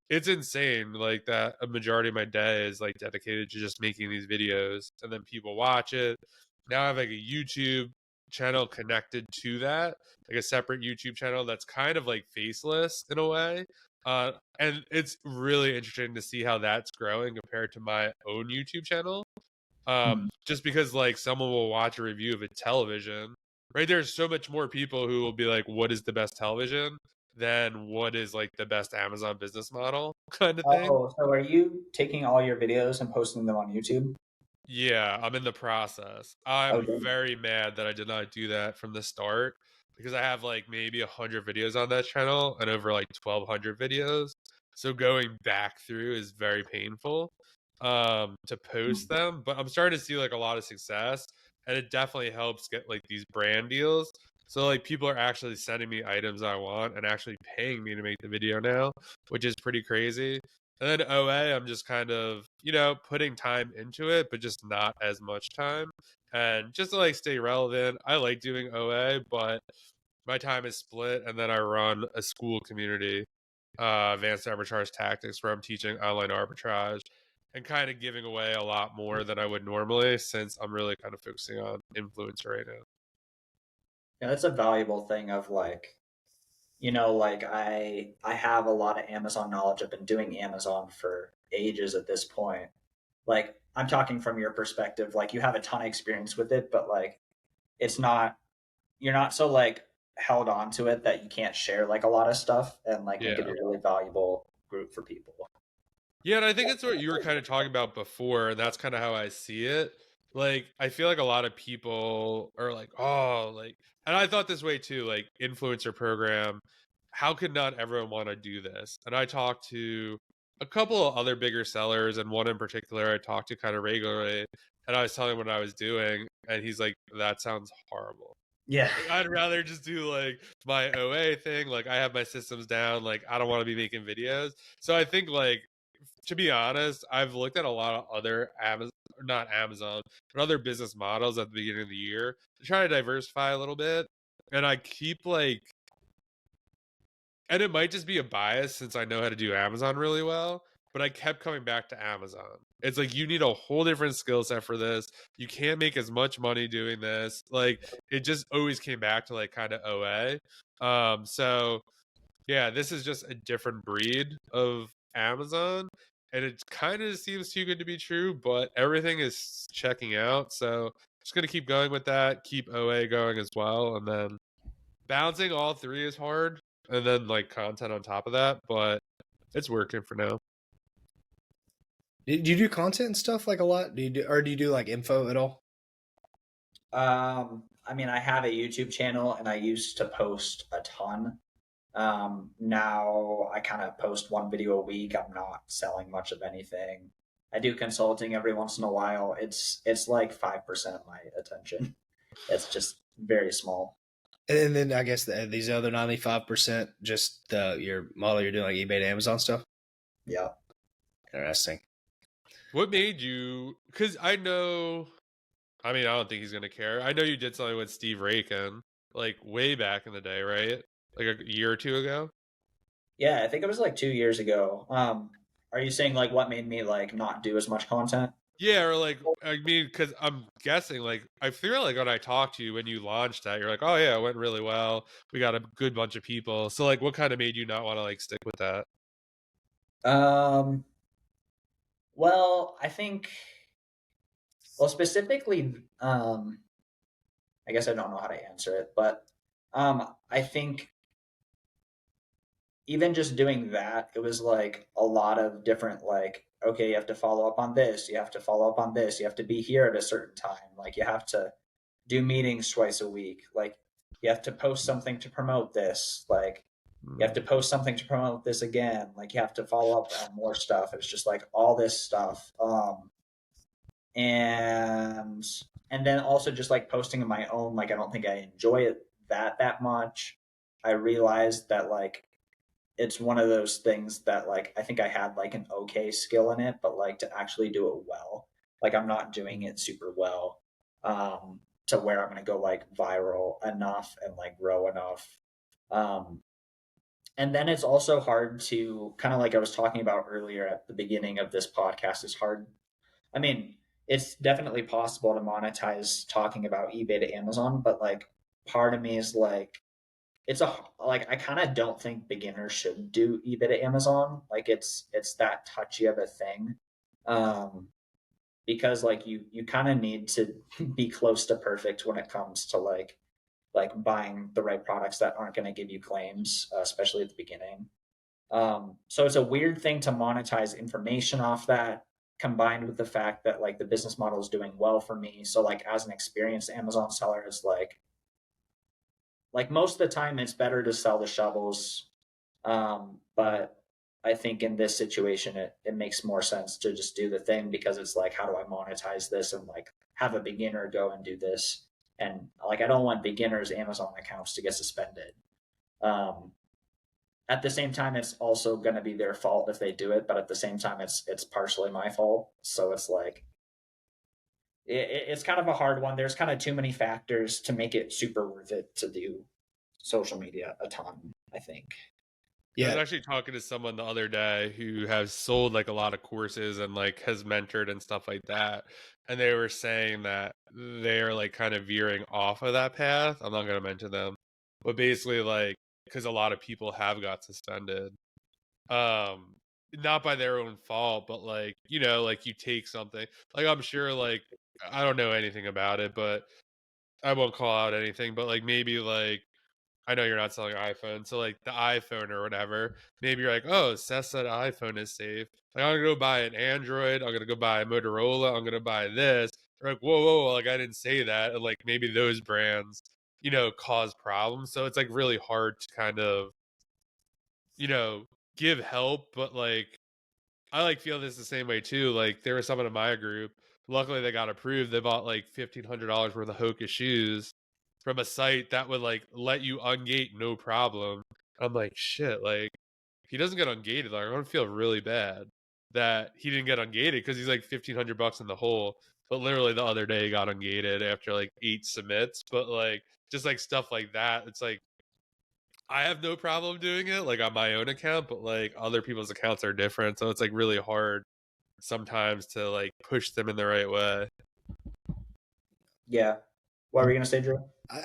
It's insane like that a majority of my day is like dedicated to just making these videos and then people watch it. Now I have like a YouTube channel connected to that, like a separate YouTube channel that's kind of like faceless in a way. And it's really interesting to see how that's growing compared to my own YouTube channel. Hmm. Just because like someone will watch a review of a television, right? There's so much more people who will be like, what is the best television than what is like the best Amazon business model kind of thing. Oh, so are you taking all your videos and posting them on YouTube? Yeah, I'm in the process. I'm Okay. very mad that I did not do that from the start because I have like maybe 100 videos on that channel and over like 1,200 videos. So going back through is very painful to post them, but I'm starting to see like a lot of success, and it definitely helps get like these brand deals. So like people are actually sending me items I want and actually paying me to make the video now, which is pretty crazy. And then OA, I'm just kind of, putting time into it, but just not as much time. And just to like stay relevant, I like doing OA, but my time is split. And then I run a school community, advanced arbitrage tactics, where I'm teaching online arbitrage and kind of giving away a lot more than I would normally, since I'm really kind of focusing on influencer right now. Yeah, that's a valuable thing of like, like I have a lot of Amazon knowledge. I've been doing Amazon for ages at this point. Like I'm talking from your perspective, like you have a ton of experience with it, but like it's not you're not so like held on to it that you can't share like a lot of stuff and like make it a Yeah. really valuable group for people. Yeah, and I think it's what you were kind of talking about before, and that's kind of how I see it. Like, I feel like a lot of people are like, oh, like, and I thought this way too, like, influencer program, how could not everyone want to do this? And I talked to a couple of other bigger sellers, and one in particular I talked to kind of regularly, and I was telling him what I was doing, and he's like, that sounds horrible. Yeah. Like, I'd rather just do like my OA thing. Like, I have my systems down. Like, I don't want to be making videos. So I think like, to be honest, I've looked at a lot of other Amazon, not Amazon, but other business models at the beginning of the year to try to diversify a little bit. And I keep like, and it might just be a bias since I know how to do Amazon really well, but I kept coming back to Amazon. It's like you need a whole different skill set for this. You can't make as much money doing this. Like it just always came back to like kind of OA. So yeah, this is just a different breed of Amazon. and it kind of seems too good to be true, but everything is checking out. So just gonna keep going with that, keep OA going as well, and then balancing all three is hard, and then like content on top of that, but it's working for now. Do you do content and stuff like a lot? Do you do like info at all? I mean, I have a YouTube channel and I used to post a ton. Now I kind of post one video a week. I'm not selling much of anything. I do consulting every once in a while. It's like 5% of my attention. It's just very small. And then I guess these other 95%, just your model you're doing like eBay to Amazon stuff. Yeah. Interesting. What made you? Because I know. I mean, I don't think he's gonna care. I know you did something with Steve Rakin, like way back in the day, right? Like a year or two ago. Yeah, I think it was like 2 years ago. Are you saying like what made me like not do as much content? Yeah, or like I mean, because I'm guessing, like I feel like when I talked to you when you launched that, you're like, oh yeah, it went really well. We got a good bunch of people. So like, what kind of made you not want to like stick with that? Um, well, I think, well, specifically, I guess I don't know how to answer it, but I think even just doing that, it was like a lot of different, like, okay, you have to follow up on this, you have to follow up on this, you have to be here at a certain time, like you have to do meetings twice a week, like you have to post something to promote this, like you have to post something to promote this again, like you have to follow up on more stuff. It's just like all this stuff. And then also just like posting on my own, like I don't think I enjoy it that much. I realized that like it's one of those things that like I think I had like an okay skill in it, but like to actually do it well, like I'm not doing it super well, to where I'm gonna go like viral enough and like grow enough. Um, and then it's also hard to kind of like I was talking about earlier at the beginning of this podcast. It's hard. I mean, it's definitely possible to monetize talking about eBay to Amazon, but like part of me is like it's a like I kind of don't think beginners should do eBay to Amazon. Like it's that touchy of a thing, um, because like you kind of need to be close to perfect when it comes to like buying the right products that aren't going to give you claims, especially at the beginning. So it's a weird thing to monetize information off that, combined with the fact that like the business model is doing well for me. So like as an experienced Amazon seller, is like most of the time it's better to sell the shovels. But I think in this situation it makes more sense to just do the thing, because it's like, how do I monetize this and like have a beginner go and do this? And like I don't want beginners Amazon accounts to get suspended. Um, at the same time, it's also going to be their fault if they do it, but at the same time, it's partially my fault. So it's like it's kind of a hard one. There's kind of too many factors to make it super worth it to do social media a ton, I think. I was Yeah. actually talking to someone the other day who has sold like a lot of courses and like has mentored and stuff like that. And they were saying that they're like kind of veering off of that path. I'm not going to mention them, but basically like, because a lot of people have got suspended, um, not by their own fault, but like, you know, like you take something, like I'm sure like, I don't know anything about it, but I won't call out anything, but like maybe like, I know you're not selling an iPhone, so like the iPhone or whatever, maybe you're like, oh, Seth said iPhone is safe. Like I'm gonna go buy an Android, I'm gonna go buy a Motorola, I'm gonna buy this. They're like, whoa, like I didn't say that. And like maybe those brands, you know, cause problems. So it's like really hard to kind of, you know, give help, but like I like feel this the same way too. Like there was someone in my group. Luckily, they got approved. They bought like $1,500 worth of Hoka shoes from a site that would like let you ungate no problem. I'm like, shit. Like if he doesn't get ungated, like I'm gonna feel really bad that he didn't get ungated because he's like $1,500 in the hole. But literally the other day he got ungated after like 8 submits. But like just like stuff like that, it's like I have no problem doing it like on my own account, but like other people's accounts are different, so it's like really hard sometimes to like push them in the right way. Yeah. What were you gonna say, Drew?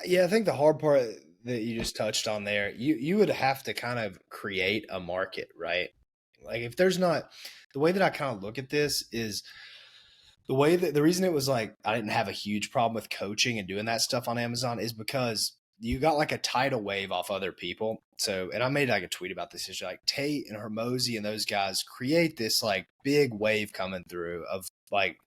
Yeah, I think the hard part that you just touched on there, you would have to kind of create a market, right? like if there's not, the way that I kind of look at this is the reason it was like I didn't have a huge problem with coaching and doing that stuff on Amazon is because you got like a tidal wave off other people. So, and I made like a tweet about this. It's like Tate and Hermosi and those guys create this like big wave coming through of like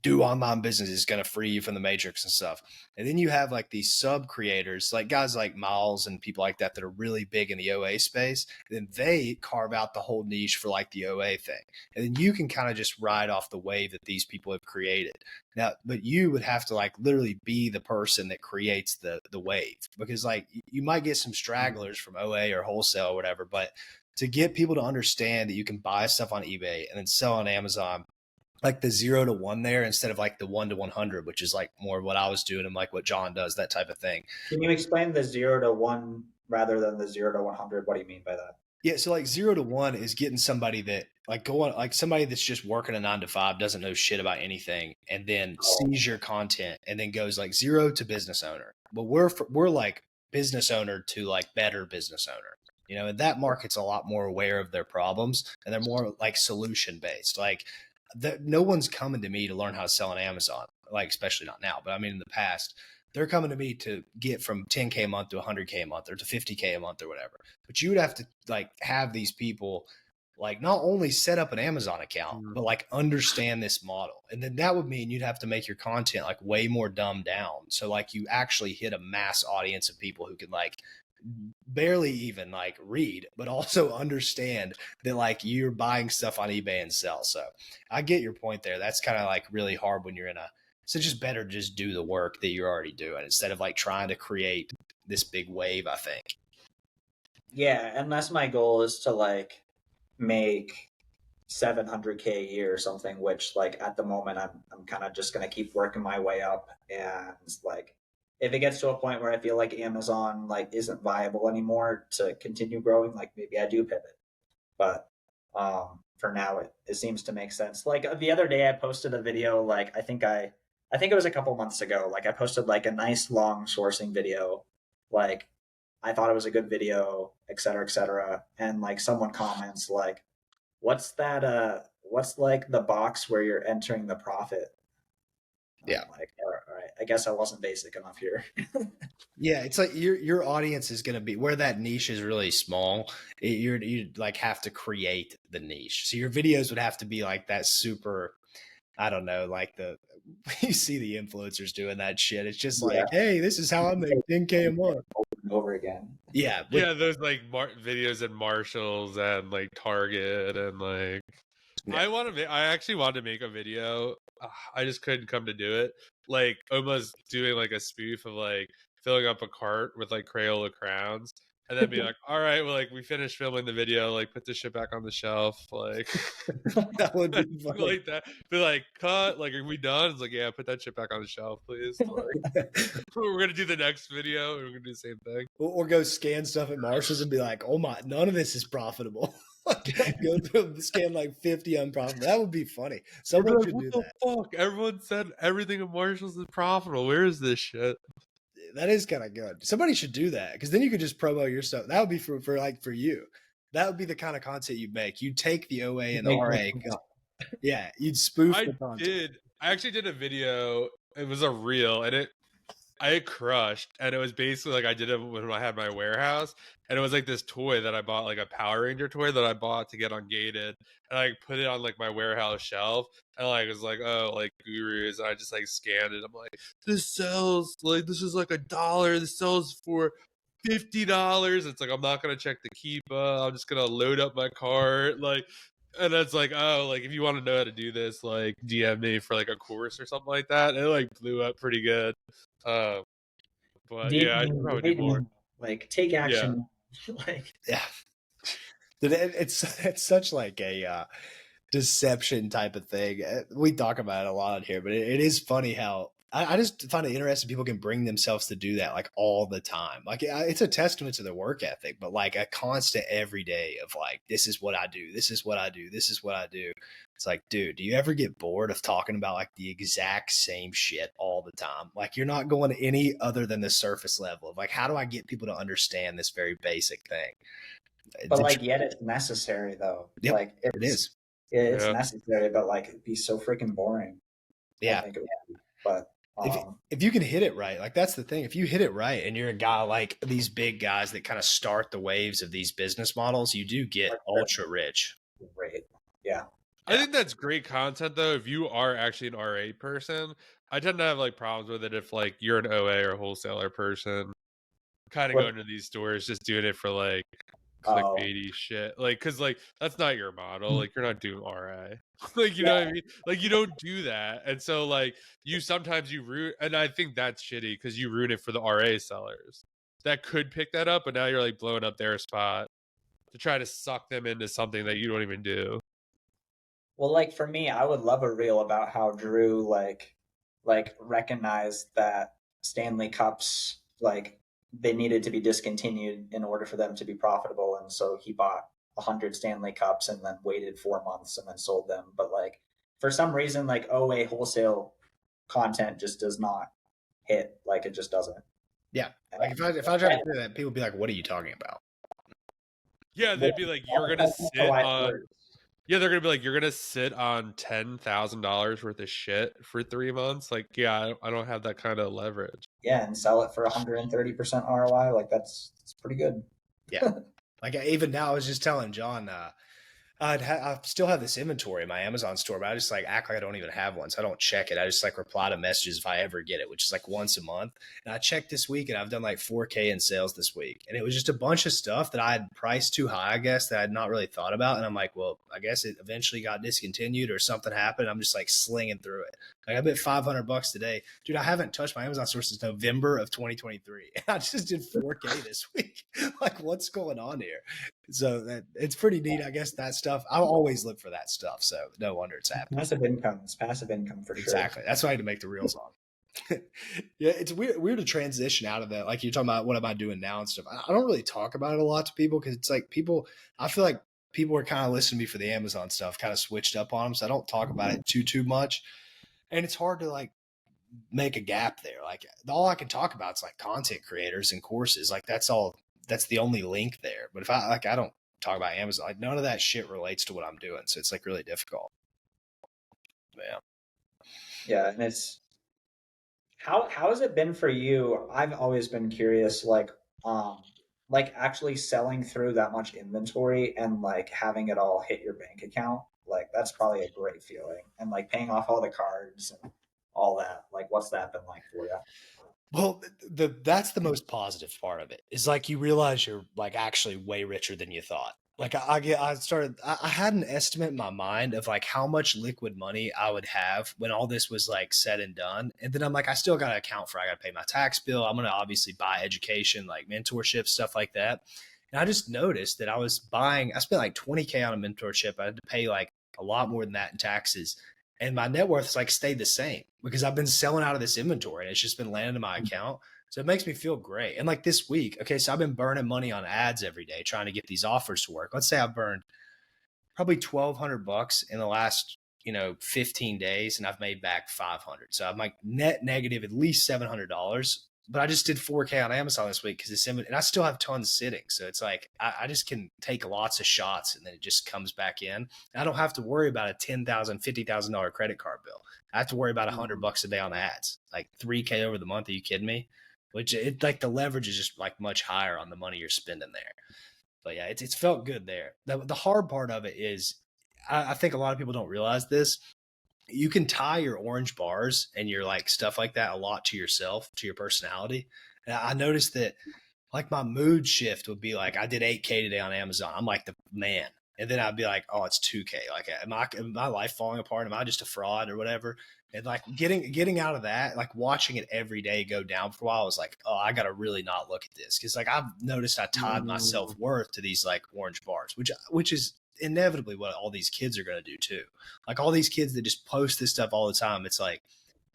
do online business is going to free you from the matrix and stuff. And then you have like these sub creators, like guys like Miles and people like that are really big in the OA space. And then they carve out the whole niche for like the OA thing. And then you can kind of just ride off the wave that these people have created. Now, but you would have to like literally be the person that creates the wave, because like you might get some stragglers from OA or wholesale or whatever, but to get people to understand that you can buy stuff on eBay and then sell on Amazon, like the 0 to 1 there instead of like the 1 to 100, which is like more what I was doing and like what John does, that type of thing. Can you explain the 0 to 1 rather than the 0 to 100? What do you mean by that? Yeah, so like 0 to 1 is getting somebody that like going like somebody that's just working a 9 to 5, doesn't know shit about anything, and then sees your content and then goes like 0 to business owner. But we're like business owner to like better business owner. You know, and that market's a lot more aware of their problems and they're more like solution based. Like no one's coming to me to learn how to sell on Amazon, like especially not now, but I mean in the past, they're coming to me to get from 10K a month to 100K a month or to 50K a month or whatever. But you would have to like have these people like not only set up an Amazon account, but like understand this model. And then that would mean you'd have to make your content like way more dumbed down. So like you actually hit a mass audience of people who can like barely even like read, but also understand that like you're buying stuff on eBay and sell. So I get your point there. That's kind of like really hard when you're in a, so just better to just do the work that you're already doing instead of like trying to create this big wave, I think. Yeah, unless my goal is to like make 700K a year or something, which like at the moment I'm kind of just going to keep working my way up. And like if it gets to a point where I feel like Amazon like isn't viable anymore to continue growing, like maybe I do pivot. But for now it seems to make sense. Like the other day I posted a video, like I think it was a couple months ago. Like I posted like a nice long sourcing video. Like I thought it was a good video, et cetera, et cetera. And like someone comments like, what's that? What's like the box where you're entering the profit? Yeah. I'm like, all right, I guess I wasn't basic enough here. Yeah, it's like your audience is going to be where that niche is really small. You like have to create the niche. So your videos would have to be like that super, I don't know, like you see the influencers doing that shit. It's just like, hey, this is how I make 10K a month over and over again. Yeah, yeah, those like videos in Marshalls and like Target and like. Yeah. I actually wanted to make a video. I just couldn't come to do it. Like almost doing like a spoof of like filling up a cart with like Crayola crowns, and then be like, "All right, well, like we finished filming the video. Like put this shit back on the shelf." Like that would be funny. Like that. Be like, "Cut. Like, are we done?" It's like, "Yeah, put that shit back on the shelf, please." Like, we're gonna do the next video. And we're gonna do the same thing. Or go scan stuff at Marshall's and be like, "Oh my, none of this is profitable." Go through scan like 50 unprofitable. That would be funny. Someone should do that. Fuck? Everyone said everything at Marshall's is profitable. Where is this shit? That is kind of good. Somebody should do that because then you could just promo your stuff. That would be for you. That would be the kind of content you'd make. You'd take the OA and the RA. Yeah, you'd spoof the content. I actually did a video. It was a reel, and I crushed, and it was basically like I did it when I had my warehouse, and it was like this toy that I bought, like a Power Ranger toy that I bought to get on Gated, and I put it on like my warehouse shelf, and like it was like, oh, like gurus, and I just like scanned it. I'm like, this sells, like this is like $1. This sells for $50. It's like I'm not gonna check the Keepa. I'm just gonna load up my cart, like. And it's like, oh, like if you want to know how to do this, like DM me for like a course or something like that. And it like blew up pretty good. But yeah, I should probably do more. Like take action. Yeah. Like yeah, it's such like a deception type of thing. We talk about it a lot here, but it is funny how I just find it interesting people can bring themselves to do that like all the time. Like it's a testament to their work ethic, but like a constant every day of like, this is what I do. This is what I do. This is what I do. It's like, dude, do you ever get bored of talking about like the exact same shit all the time? Like you're not going to any other than the surface level of like, how do I get people to understand this very basic thing? But like, yet it's necessary though. Yep, Like it is. it's Yeah. necessary, but like it'd be so freaking boring. I Yeah. think it would be. But If you can hit it right, like that's the thing. If you hit it right and you're a guy like these big guys that kind of start the waves of these business models, you do get like, ultra rich. great. Yeah. I think that's great content though. If you are actually an RA person, I tend to have like problems with it if like you're an OA or wholesaler person, kind of What? going to these stores just doing it for like Oh, clickbaity shit. Like, cause like that's not your model. Like you're not doing RA. Like you yeah. know what I mean? Like you don't do that. And so like you sometimes you root, and I think that's shitty because you ruin it for the RA sellers that could pick that up, but now you're like blowing up their spot to try to suck them into something that you don't even do. Well, like for me, I would love a reel about how Drew like recognized that Stanley Cups like they needed to be discontinued in order for them to be profitable, and so he bought 100 Stanley Cups and then waited 4 months and then sold them. But like for some reason, like OA wholesale content just does not hit. Like it just doesn't. Yeah. Like if I try to say that, people would be like, "What are you talking about?" Yeah, they'd be like, you're gonna sit on. Yeah, they're gonna be like, you're gonna sit on $10,000 worth of shit for 3 months. Like, yeah, I don't have that kind of leverage. Yeah, and sell it for 130% ROI. Like that's pretty good. Yeah. Like even now, I was just telling John, I still have this inventory in my Amazon store, but I just like act like I don't even have one. So I don't check it. I just like reply to messages if I ever get it, which is like once a month. And I checked this week and I've done like 4K in sales this week. And it was just a bunch of stuff that I had priced too high, I guess, that I had not really thought about. And I'm like, well, I guess it eventually got discontinued or something happened. I'm just like slinging through it. Like I bet $500 today. Dude, I haven't touched my Amazon store since November of 2023. And I just did 4K this week. Like, what's going on here? So it's pretty neat, I guess, that stuff. I always look for that stuff. So no wonder it's happening. Passive income. It's passive income for Exactly. sure. That's why I had to make the reels on. Yeah, it's weird to transition out of that. Like you're talking about what am I doing now and stuff. I don't really talk about it a lot to people because it's like I feel like people are kind of listening to me for the Amazon stuff, kind of switched up on them. So I don't talk about it too much. And it's hard to like make a gap there. Like all I can talk about is like content creators and courses. Like that's the only link there. But if I don't talk about Amazon, like none of that shit relates to what I'm doing. So it's like really difficult. Yeah. Yeah, and it's how has it been for you? I've always been curious, like actually selling through that much inventory and like having it all hit your bank account. Like that's probably a great feeling. And like paying off all the cards and all that. Like what's that been like for you? Well, that's the most positive part of it is like you realize you're like actually way richer than you thought. Like I had an estimate in my mind of like how much liquid money I would have when all this was like said and done. And then I'm like, I still got to account for, I got to pay my tax bill. I'm going to obviously buy education, like mentorship, stuff like that. And I just noticed that I spent like 20K on a mentorship. I had to pay like a lot more than that in taxes. And my net worth has like stayed the same because I've been selling out of this inventory and it's just been landing in my account. So it makes me feel great. And like this week, okay, so I've been burning money on ads every day trying to get these offers to work. Let's say I've burned probably $1,200 in the last 15 days, and I've made back 500. So I'm like net negative at least $700. But I just did 4K on Amazon this week because and I still have tons sitting. So it's like I just can take lots of shots and then it just comes back in. I don't have to worry about a $10,000, $50,000 credit card bill. I have to worry about $100 a day on ads, like 3K over the month. Are you kidding me? Which it like the leverage is just like much higher on the money you're spending there. But yeah, it's felt good there. The hard part of it is I think a lot of people don't realize this. You can tie your orange bars and your like stuff like that a lot to yourself, to your personality. And I noticed that like my mood shift would be like, I did 8K today on Amazon. I'm like the man. And then I'd be like, oh, it's 2K. Like, am my life falling apart? Am I just a fraud or whatever? And like getting out of that, like watching it every day go down for a while, I was like, oh, I got to really not look at this. Cause like I've noticed I tied my self worth to these like orange bars, which is inevitably what all these kids are going to do too. Like all these kids that just post this stuff all the time. It's like,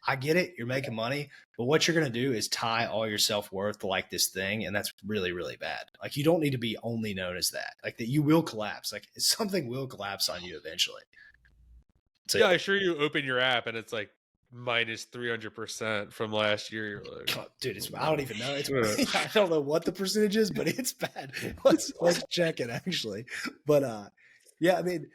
I get it. You're making money, but what you're going to do is tie all your self-worth to like this thing. And that's really, really bad. Like you don't need to be only known as that, like that you will collapse. Like something will collapse on you eventually. So Yeah, I sure you open your app and it's like minus 300% from last year. You're like, oh, dude, I don't even know. I don't know what the percentage is, but it's bad. Let's check it actually. But yeah, I mean,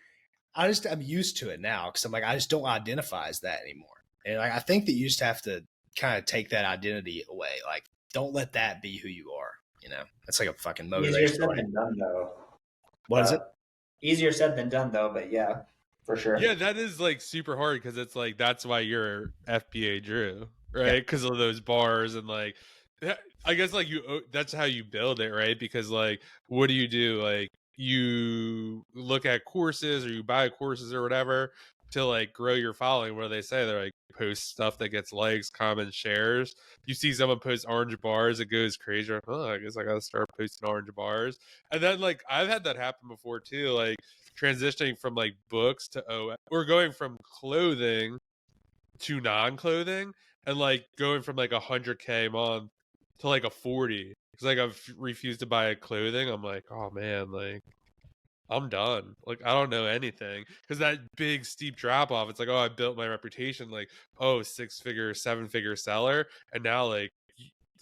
I'm used to it now because I'm like I just don't identify as that anymore, and I think that you just have to kind of take that identity away. Like, don't let that be who you are. You know, that's like a fucking motivation. Easier said than done, though. What is it? Easier said than done, though. But yeah, for sure. Yeah, that is like super hard because it's like that's why you're FBA Drew, right? Because of those bars and like, I guess like that's how you build it, right? Because like, what do? Like, you look at courses or you buy courses or whatever to like grow your following. What do they say? They're like post stuff that gets likes, comments, shares. You see someone post orange bars, it goes crazy. Like, oh, I guess I gotta start posting orange bars. And then like I've had that happen before too. Like transitioning from like books to we're going from clothing to non-clothing and like going from like 100K a month to like a 40 because like I've refused to buy clothing. I'm like, oh man, like I'm done. Like I don't know anything because that big steep drop off. It's like, oh, I built my reputation like, oh, 6-figure, 7-figure seller, and now like,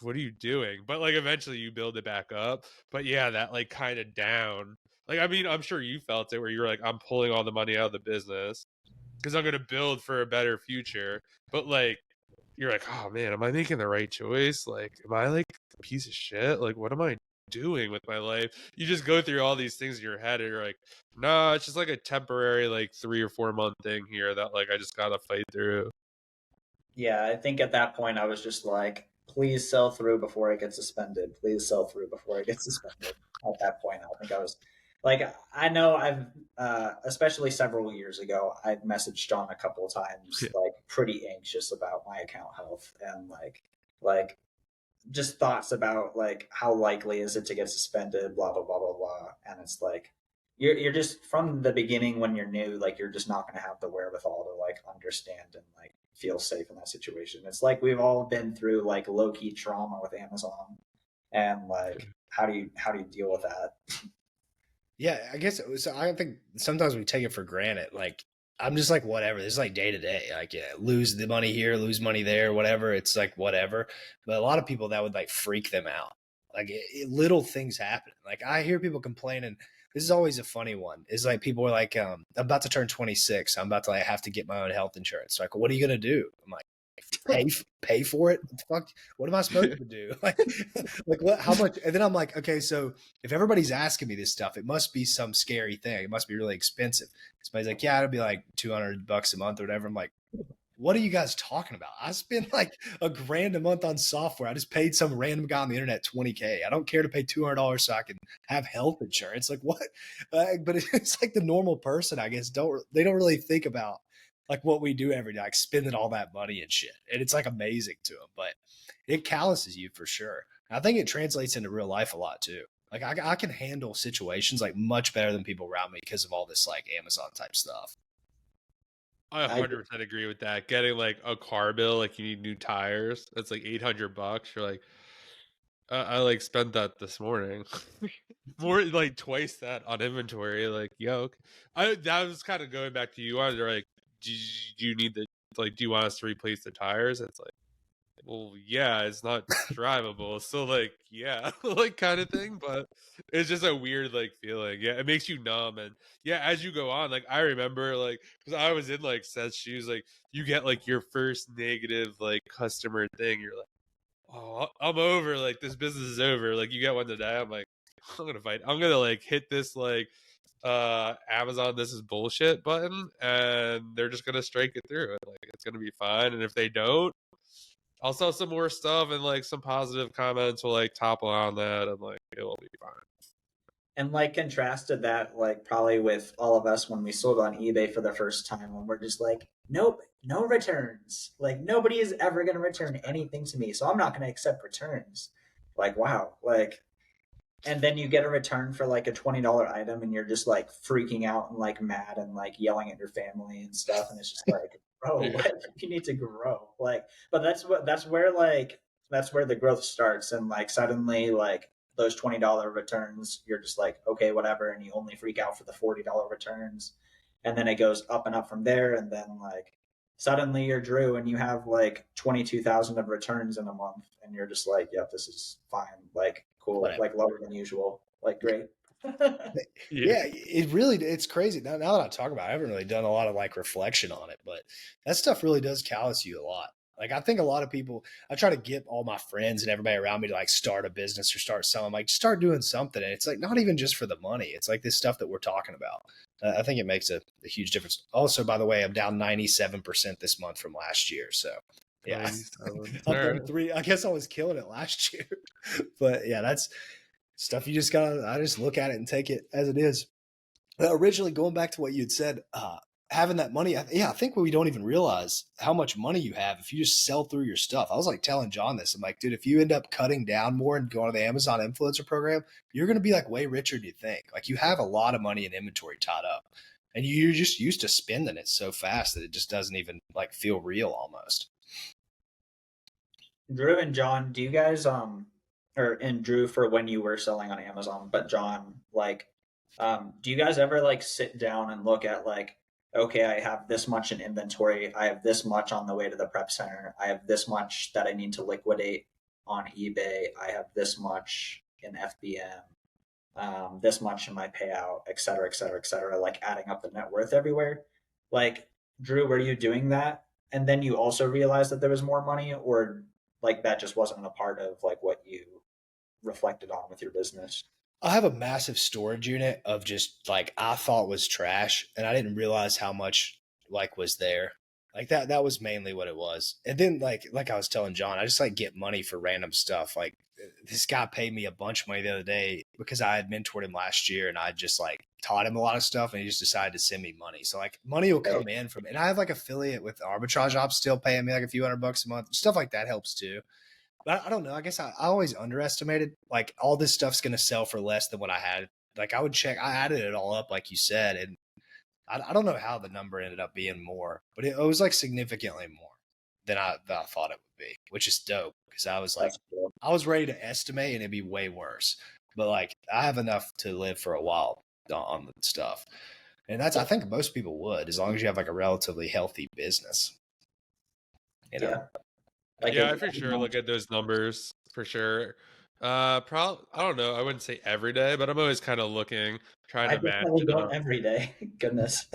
what are you doing? But like eventually you build it back up. But yeah, that like kind of down. Like I mean, I'm sure you felt it where you're like, I'm pulling all the money out of the business because I'm gonna build for a better future. But like you're like, oh man, am I making the right choice? Like, am I like a piece of shit? Like, what am I doing with my life? You just go through all these things in your head and you're like, nah, it's just like a temporary like 3 or 4 month thing here that like I just gotta fight through. Yeah, I think at that point I was just like, please sell through before I get suspended. Please sell through before I get suspended. At that point, I think I was like, I know I've, especially several years ago, I'd messaged John a couple of times, like pretty anxious about my account health and like just thoughts about like how likely is it to get suspended, blah blah blah blah blah. And it's like you're just from the beginning when you're new, like you're just not going to have the wherewithal to like understand and like feel safe in that situation. It's like we've all been through like low key trauma with Amazon, and like how do you deal with that? Yeah, I guess so. I think sometimes we take it for granted. Like I'm just like whatever. This is like day to day. Like yeah, lose the money here, lose money there, whatever. It's like whatever. But a lot of people that would like freak them out. Like little things happen. Like I hear people complaining. This is always a funny one. Is like people are like, I'm about to turn 26. I'm about to like have to get my own health insurance. Like, what are you gonna do? I'm like, pay for it. What the fuck? What am I supposed to do? Like what? How much? And then I'm like, okay, so if everybody's asking me this stuff, it must be some scary thing. It must be really expensive. Somebody's like, yeah, it'll be like $200 a month or whatever. I'm like, what are you guys talking about? I spend like $1,000 a month on software. I just paid some random guy on the internet $20K. I don't care to pay $200 so I can have health insurance. Like what? But it's like the normal person, I guess, they don't really think about like what we do every day, like spending all that money and shit. And it's like amazing to them, but it calluses you for sure. I think it translates into real life a lot too. Like I can handle situations like much better than people around me because of all this like Amazon type stuff. I 100% agree with that. Getting like a car bill, like you need new tires, that's like $800. You're like, I like spent that this morning. More like twice that on inventory. Like, yo, that was kind of going back to you. I was like, do you need the like? Do you want us to replace the tires? It's like, well, yeah, it's not drivable. So like, yeah, like kind of thing. But it's just a weird like feeling. Yeah, it makes you numb. And yeah, as you go on, like I remember like because I was in like Seth's shoes. Like you get like your first negative like customer thing. You're like, oh, I'm over. Like this business is over. Like you get one today. I'm like, I'm gonna fight. I'm gonna like hit this like Amazon this is bullshit button and they're just gonna strike it through. Like it's gonna be fine. And if they don't, I'll sell some more stuff and like some positive comments will like topple on that and like it will be fine. And like contrasted that like probably with all of us when we sold on eBay for the first time when we're just like, nope, no returns. Like nobody is ever going to return anything to me, so I'm not going to accept returns. Like wow, like, and then you get a return for like a $20 item and you're just like freaking out and like mad and like yelling at your family and stuff, and it's just like, bro, Yeah. you need to grow. Like, but that's where the growth starts, and like suddenly like those $20 returns, you're just like, okay, whatever, and you only freak out for the $40 returns, and then it goes up and up from there, and then like suddenly you're Drew and you have like 22,000 of returns in a month, and you're just like, yep, this is fine, like cool, Whatever. like lower than usual, like great. Yeah. Yeah, it's crazy. Now that I talk about it, I haven't really done a lot of like reflection on it, but that stuff really does callous you a lot. Like I think a lot of people, I try to get all my friends and everybody around me to like start a business or start selling, like start doing something. And it's like not even just for the money. It's like this stuff that we're talking about. I think it makes a huge difference. Also, by the way, I'm down 97% this month from last year. So yeah, 97. I'm All right. 33. I guess I was killing it last year, but yeah, that's stuff you just gotta, I just look at it and take it as it is. Originally, going back to what you had said, having that money, I think we don't even realize how much money you have if you just sell through your stuff. I was like telling John this. I'm like, dude, if you end up cutting down more and going to the Amazon influencer program, you're going to be like way richer than you think. Like you have a lot of money in inventory tied up, and you're just used to spending it so fast that it just doesn't even like feel real almost. Drew and John, do you guys or and Drew for when you were selling on Amazon, but John, like, do you guys ever like sit down and look at like, okay, I have this much in inventory, I have this much on the way to the prep center, I have this much that I need to liquidate on eBay, I have this much in FBM, this much in my payout, et cetera, et cetera, et cetera, like adding up the net worth everywhere. Like, Drew, were you doing that? And then you also realized that there was more money, or like that just wasn't a part of like what you reflected on with your business? I have a massive storage unit of just like I thought was trash, and I didn't realize how much like was there. Like that was mainly what it was. And then like I was telling John, I just like get money for random stuff. Like this guy paid me a bunch of money the other day because I had mentored him last year and I just like taught him a lot of stuff, and he just decided to send me money. So like money will come in from, and I have like affiliate with Arbitrage ops still paying me like a few $100 a month. Stuff like that helps too. But I don't know. I guess I always underestimated like all this stuff's going to sell for less than what I had. Like I would check, I added it all up, like you said. And I don't know how the number ended up being more, but it was like significantly more than I thought it would be, which is dope. Cause I was like, That's cool. I was ready to estimate and it'd be way worse, but like I have enough to live for a while on the stuff. And that's, I think most people would, as long as you have like a relatively healthy business, you know? Yeah. Like Yeah, it, I for sure look at those numbers for sure. I don't know. I wouldn't say every day, but I'm always kind of looking, trying I to match definitely it don't up. every day. Goodness.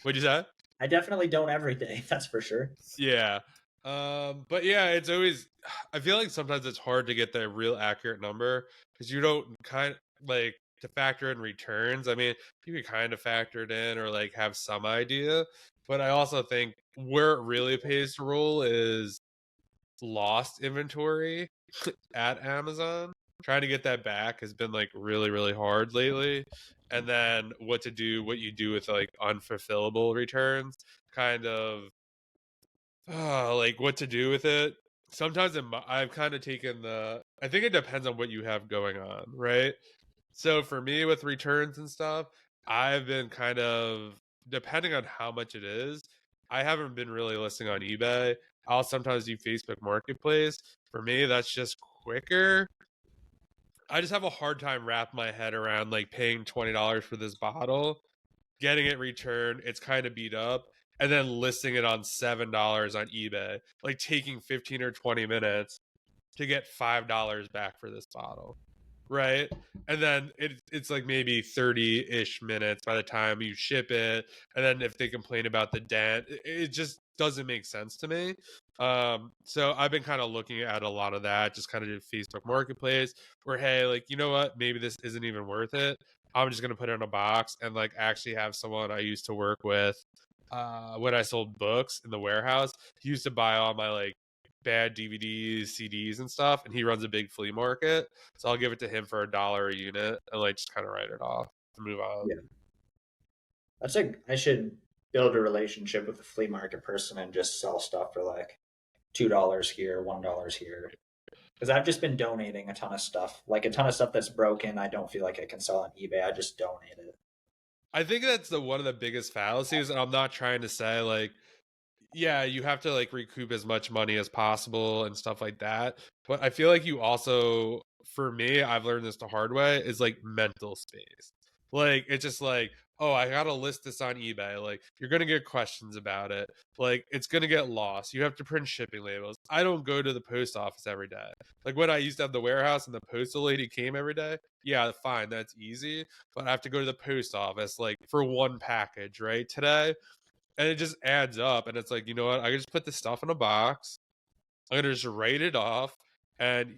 What'd you say? I definitely don't every day. That's for sure. Yeah. But yeah, it's always, I feel like sometimes it's hard to get the real accurate number because you don't kind like to factor in returns. I mean, you can kind of factor it in or like have some idea, but I also think where it really pays to roll is lost inventory at Amazon. Trying to get that back has been like really, really hard lately. And then what you do with like unfulfillable returns, kind of like what to do with it. Sometimes I've kind of taken I think it depends on what you have going on, right? So for me with returns and stuff, I've been kind of, depending on how much it is, I haven't been really listing on eBay. I'll sometimes do Facebook Marketplace. For me, that's just quicker. I just have a hard time wrapping my head around like paying $20 for this bottle, getting it returned, it's kind of beat up, and then listing it on $7 on eBay, like taking 15 or 20 minutes to get $5 back for this bottle, right? And then it's like maybe 30-ish minutes by the time you ship it, and then if they complain about the dent, it just doesn't make sense to me. So I've been kind of looking at a lot of that, just kind of do Facebook Marketplace, where hey, like, you know what, maybe this isn't even worth it. I'm just gonna put it in a box and like actually have someone I used to work with when I sold books in the warehouse. He used to buy all my like bad DVDs, CDs, and stuff, and he runs a big flea market. So I'll give it to him for $1 a unit and like just kind of write it off and move on. Yeah. That's like I should build a relationship with a flea market person and just sell stuff for like $2 here, $1 here. Because I've just been donating a ton of stuff, like a ton of stuff that's broken. I don't feel like I can sell on eBay. I just donate it. I think that's one of the biggest fallacies, and I'm not trying to say like, yeah, you have to like recoup as much money as possible and stuff like that. But I feel like you also, for me, I've learned this the hard way, is like mental space. Like it's just like, oh, I gotta list this on eBay. Like, you're gonna get questions about it. Like, it's gonna get lost. You have to print shipping labels. I don't go to the post office every day. Like, when I used to have the warehouse and the postal lady came every day, yeah, fine, that's easy. But I have to go to the post office, like, for one package, right? Today. And it just adds up. And it's like, you know what? I can just put this stuff in a box. I'm gonna just write it off, and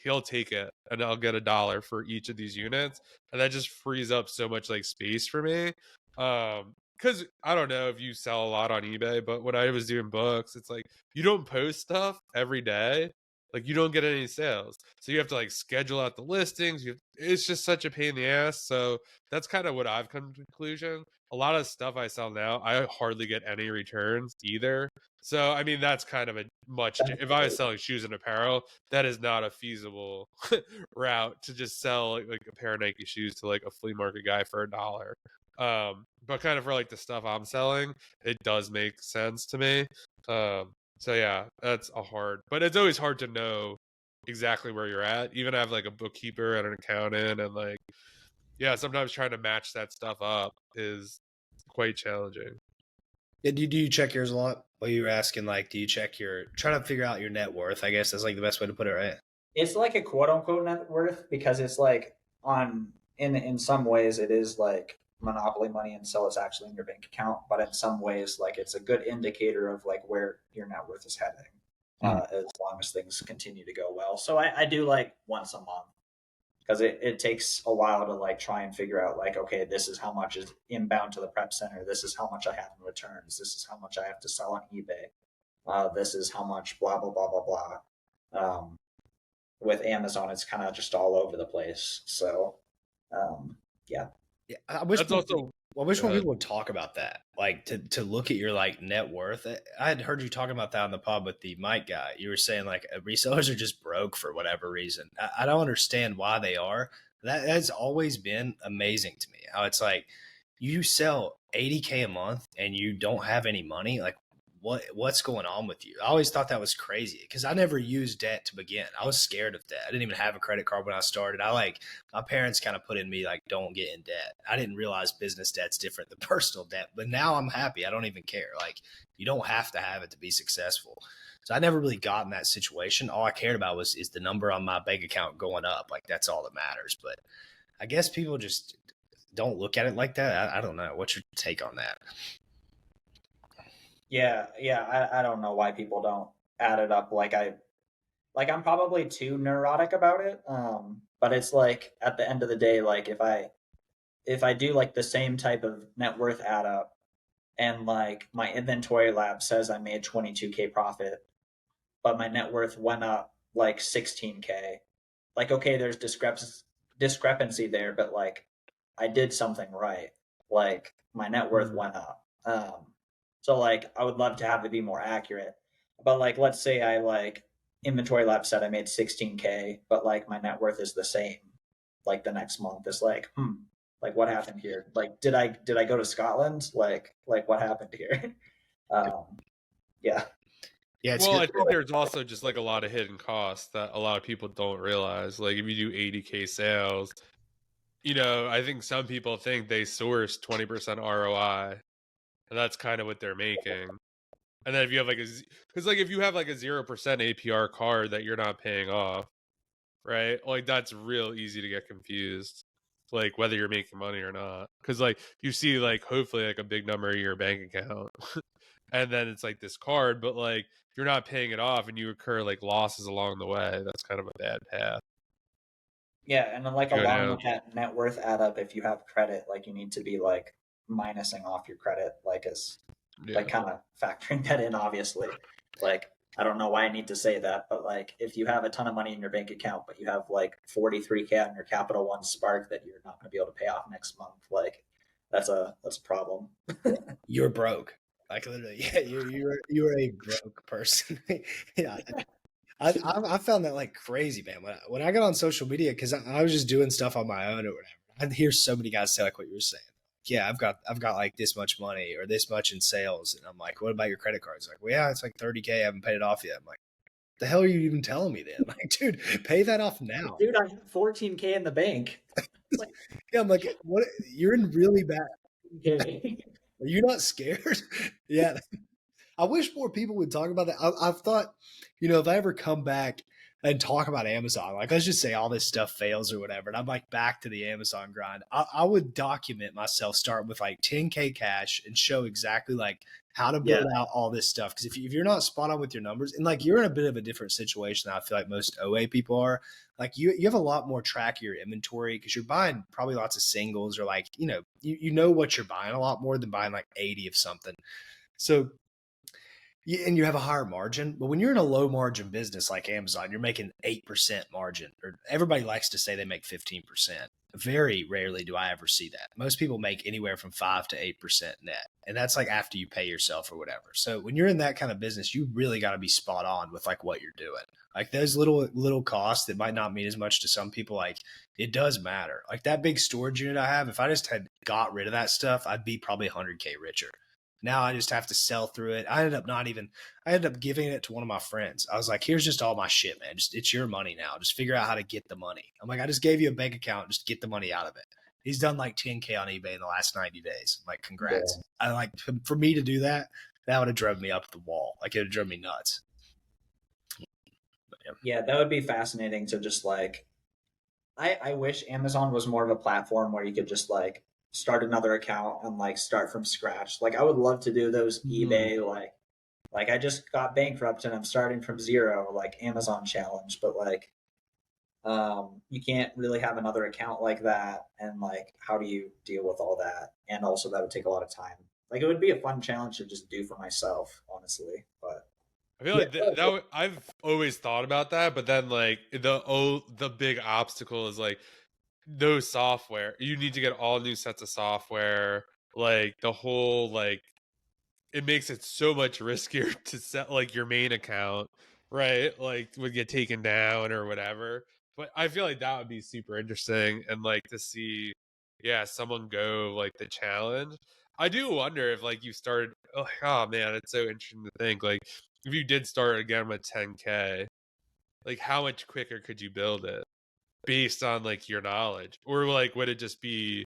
he'll take it, and I'll get $1 for each of these units, and that just frees up so much like space for me. Because I don't know if you sell a lot on eBay, but when I was doing books, it's like you don't post stuff every day, like you don't get any sales, so you have to like schedule out the listings. It's just such a pain in the ass. So that's kind of what I've come to the conclusion. A lot of stuff I sell now, I hardly get any returns either. So, I mean, that's kind of a much. If I was selling shoes and apparel, that is not a feasible route to just sell like a pair of Nike shoes to like a flea market guy for $1. But kind of for like the stuff I'm selling, it does make sense to me. So yeah, that's a hard, but it's always hard to know exactly where you're at. Even I have like a bookkeeper and an accountant, and like, yeah, sometimes trying to match that stuff up is quite challenging. Yeah, do you check yours a lot? Well, you were asking, like, do you check trying to figure out your net worth? I guess that's like the best way to put it, right? It's like a quote unquote net worth because it's like in some ways it is like monopoly money until it's actually in your bank account, but in some ways like it's a good indicator of like where your net worth is heading. As long as things continue to go well. So I do like once a month because it takes a while to like try and figure out like, okay, this is how much is inbound to the prep center. This is how much I have in returns. This is how much I have to sell on eBay. This is how much blah, blah, blah, blah, blah. With Amazon, it's kind of just all over the place. So, yeah. Yeah, I wish That's also more people would talk about that. Like to look at your like net worth. I had heard you talking about that on the pod with the Mike guy. You were saying like resellers are just broke for whatever reason. I don't understand why they are. That has always been amazing to me. How it's like you sell 80K a month and you don't have any money. Like what's going on with you? I always thought that was crazy because I never used debt to begin. I was scared of debt. I didn't even have a credit card when I started. My parents kind of put in me like, don't get in debt. I didn't realize business debt's different than personal debt, but now I'm happy. I don't even care. Like you don't have to have it to be successful. So I never really got in that situation. All I cared about is the number on my bank account going up. Like that's all that matters. But I guess people just don't look at it like that. I don't know. What's your take on that? Yeah, I don't know why people don't add it up. I'm probably too neurotic about it. But it's like at the end of the day, like if I do like the same type of net worth add up and like my inventory lab says I made 22K profit, but my net worth went up like 16K. Like, okay, there's discrepancy there, but like I did something right. Like my net worth went up. So like I would love to have it be more accurate. But like let's say I like inventory lab said I made 16K, but like my net worth is the same. Like the next month is like, like what happened here? Like did I go to Scotland? Like what happened here? Yeah. Yeah. Well, I think there's also just like a lot of hidden costs that a lot of people don't realize. Like if you do 80K sales, I think some people think they source 20% ROI, and that's kind of what they're making. And then if you have because like if you have like a 0% APR card that you're not paying off, right? Like that's real easy to get confused, like whether you're making money or not. Because like you see like hopefully like a big number in your bank account, and then it's like this card, but like if you're not paying it off and you incur like losses along the way, that's kind of a bad path. Yeah, and then like Go along down. with that net worth add up, if you have credit, like you need to be like minusing off your credit, like as like kind of factoring that in, obviously. Like I don't know why I need to say that, but like if you have a ton of money in your bank account, but you have like 43K on your Capital One Spark that you're not going to be able to pay off next month, like that's a problem. You're broke. Like literally, yeah, you're a broke person. Yeah, I found that like crazy, man. When I got on social media, because I was just doing stuff on my own or whatever. I'd hear so many guys say like what you were saying. Yeah, I've got like this much money or this much in sales, and I'm like, what about your credit cards? Like, well, yeah, it's like 30K. I haven't paid it off yet. I'm like, the hell are you even telling me then? Like, dude, pay that off now. Dude, I have 14K in the bank. Yeah, I'm like, what? You're in really bad. Are you not scared? Yeah. I wish more people would talk about that. I've thought, if I ever come back and talk about Amazon, like let's just say all this stuff fails or whatever, and I'm like back to the Amazon grind, I would document myself, start with like 10K cash and show exactly like how to build out all this stuff. Because if you're not spot on with your numbers, and like you're in a bit of a different situation than I feel like most OA people are, like you have a lot more track of your inventory because you're buying probably lots of singles or like, you know what you're buying a lot more than buying like 80 of something. So and you have a higher margin. But when you're in a low margin business like Amazon, you're making 8% margin, or everybody likes to say they make 15%. Very rarely do I ever see that. Most people make anywhere from 5 to 8% net. And that's like after you pay yourself or whatever. So when you're in that kind of business, you really got to be spot on with like what you're doing. Like those little costs that might not mean as much to some people, like it does matter. Like that big storage unit I have, if I just had got rid of that stuff, I'd be probably 100K richer. Now I just have to sell through it. I ended up giving it to one of my friends. I was like, here's just all my shit, man. It's your money now. Just figure out how to get the money. I'm like, I just gave you a bank account. Just get the money out of it. He's done like 10K on eBay in the last 90 days. I'm like, congrats. Yeah. I like for me to do that, that would have driven me up the wall. Like it would have driven me nuts. Yeah, that would be fascinating to just like, I wish Amazon was more of a platform where you could just like start another account and like start from scratch. Like I would love to do those eBay like I just got bankrupt and I'm starting from zero, like Amazon challenge, but like you can't really have another account like that, and like how do you deal with all that? And also that would take a lot of time. Like it would be a fun challenge to just do for myself, honestly. But I feel like I've always thought about that, but then like the big obstacle is like no software. You need to get all new sets of software. Like the whole like it makes it so much riskier to set like your main account, right? Like would get taken down or whatever. But I feel like that would be super interesting and like to see, yeah, someone go like the challenge. I do wonder if like you started. Oh man, it's so interesting to think like if you did start again with 10K, like how much quicker could you build it based on like your knowledge, or like would it just be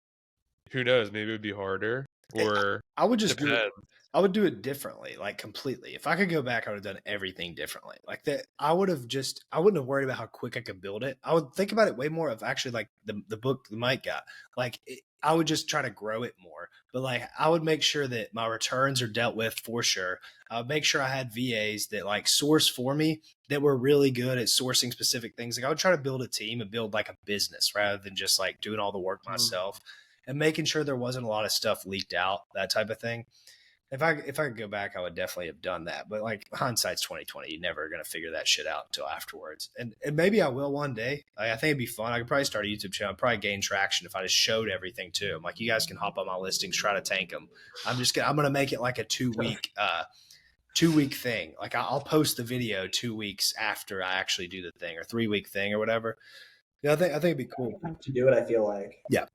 who knows? Maybe it would be harder, or I would just depends. I would do it differently, like completely. If I could go back, I would have done everything differently. Like that, I wouldn't have worried about how quick I could build it. I would think about it way more of actually like the book the Mike got. Like I would just try to grow it more. But like I would make sure that my returns are dealt with for sure. I would make sure I had VAs that like source for me that were really good at sourcing specific things. Like I would try to build a team and build like a business rather than just like doing all the work myself and making sure there wasn't a lot of stuff leaked out, that type of thing. If I could go back, I would definitely have done that. But like hindsight's 2020, you're never gonna figure that shit out until afterwards. And maybe I will one day. Like, I think it'd be fun. I could probably start a YouTube channel. I'd probably gain traction if I just showed everything to them. Like you guys can hop on my listings, try to tank them. I'm gonna make it like a 2-week 2-week thing. Like I'll post the video 2 weeks after I actually do the thing, or 3-week thing or whatever. Yeah, I think it'd be cool to do it. I feel like yeah,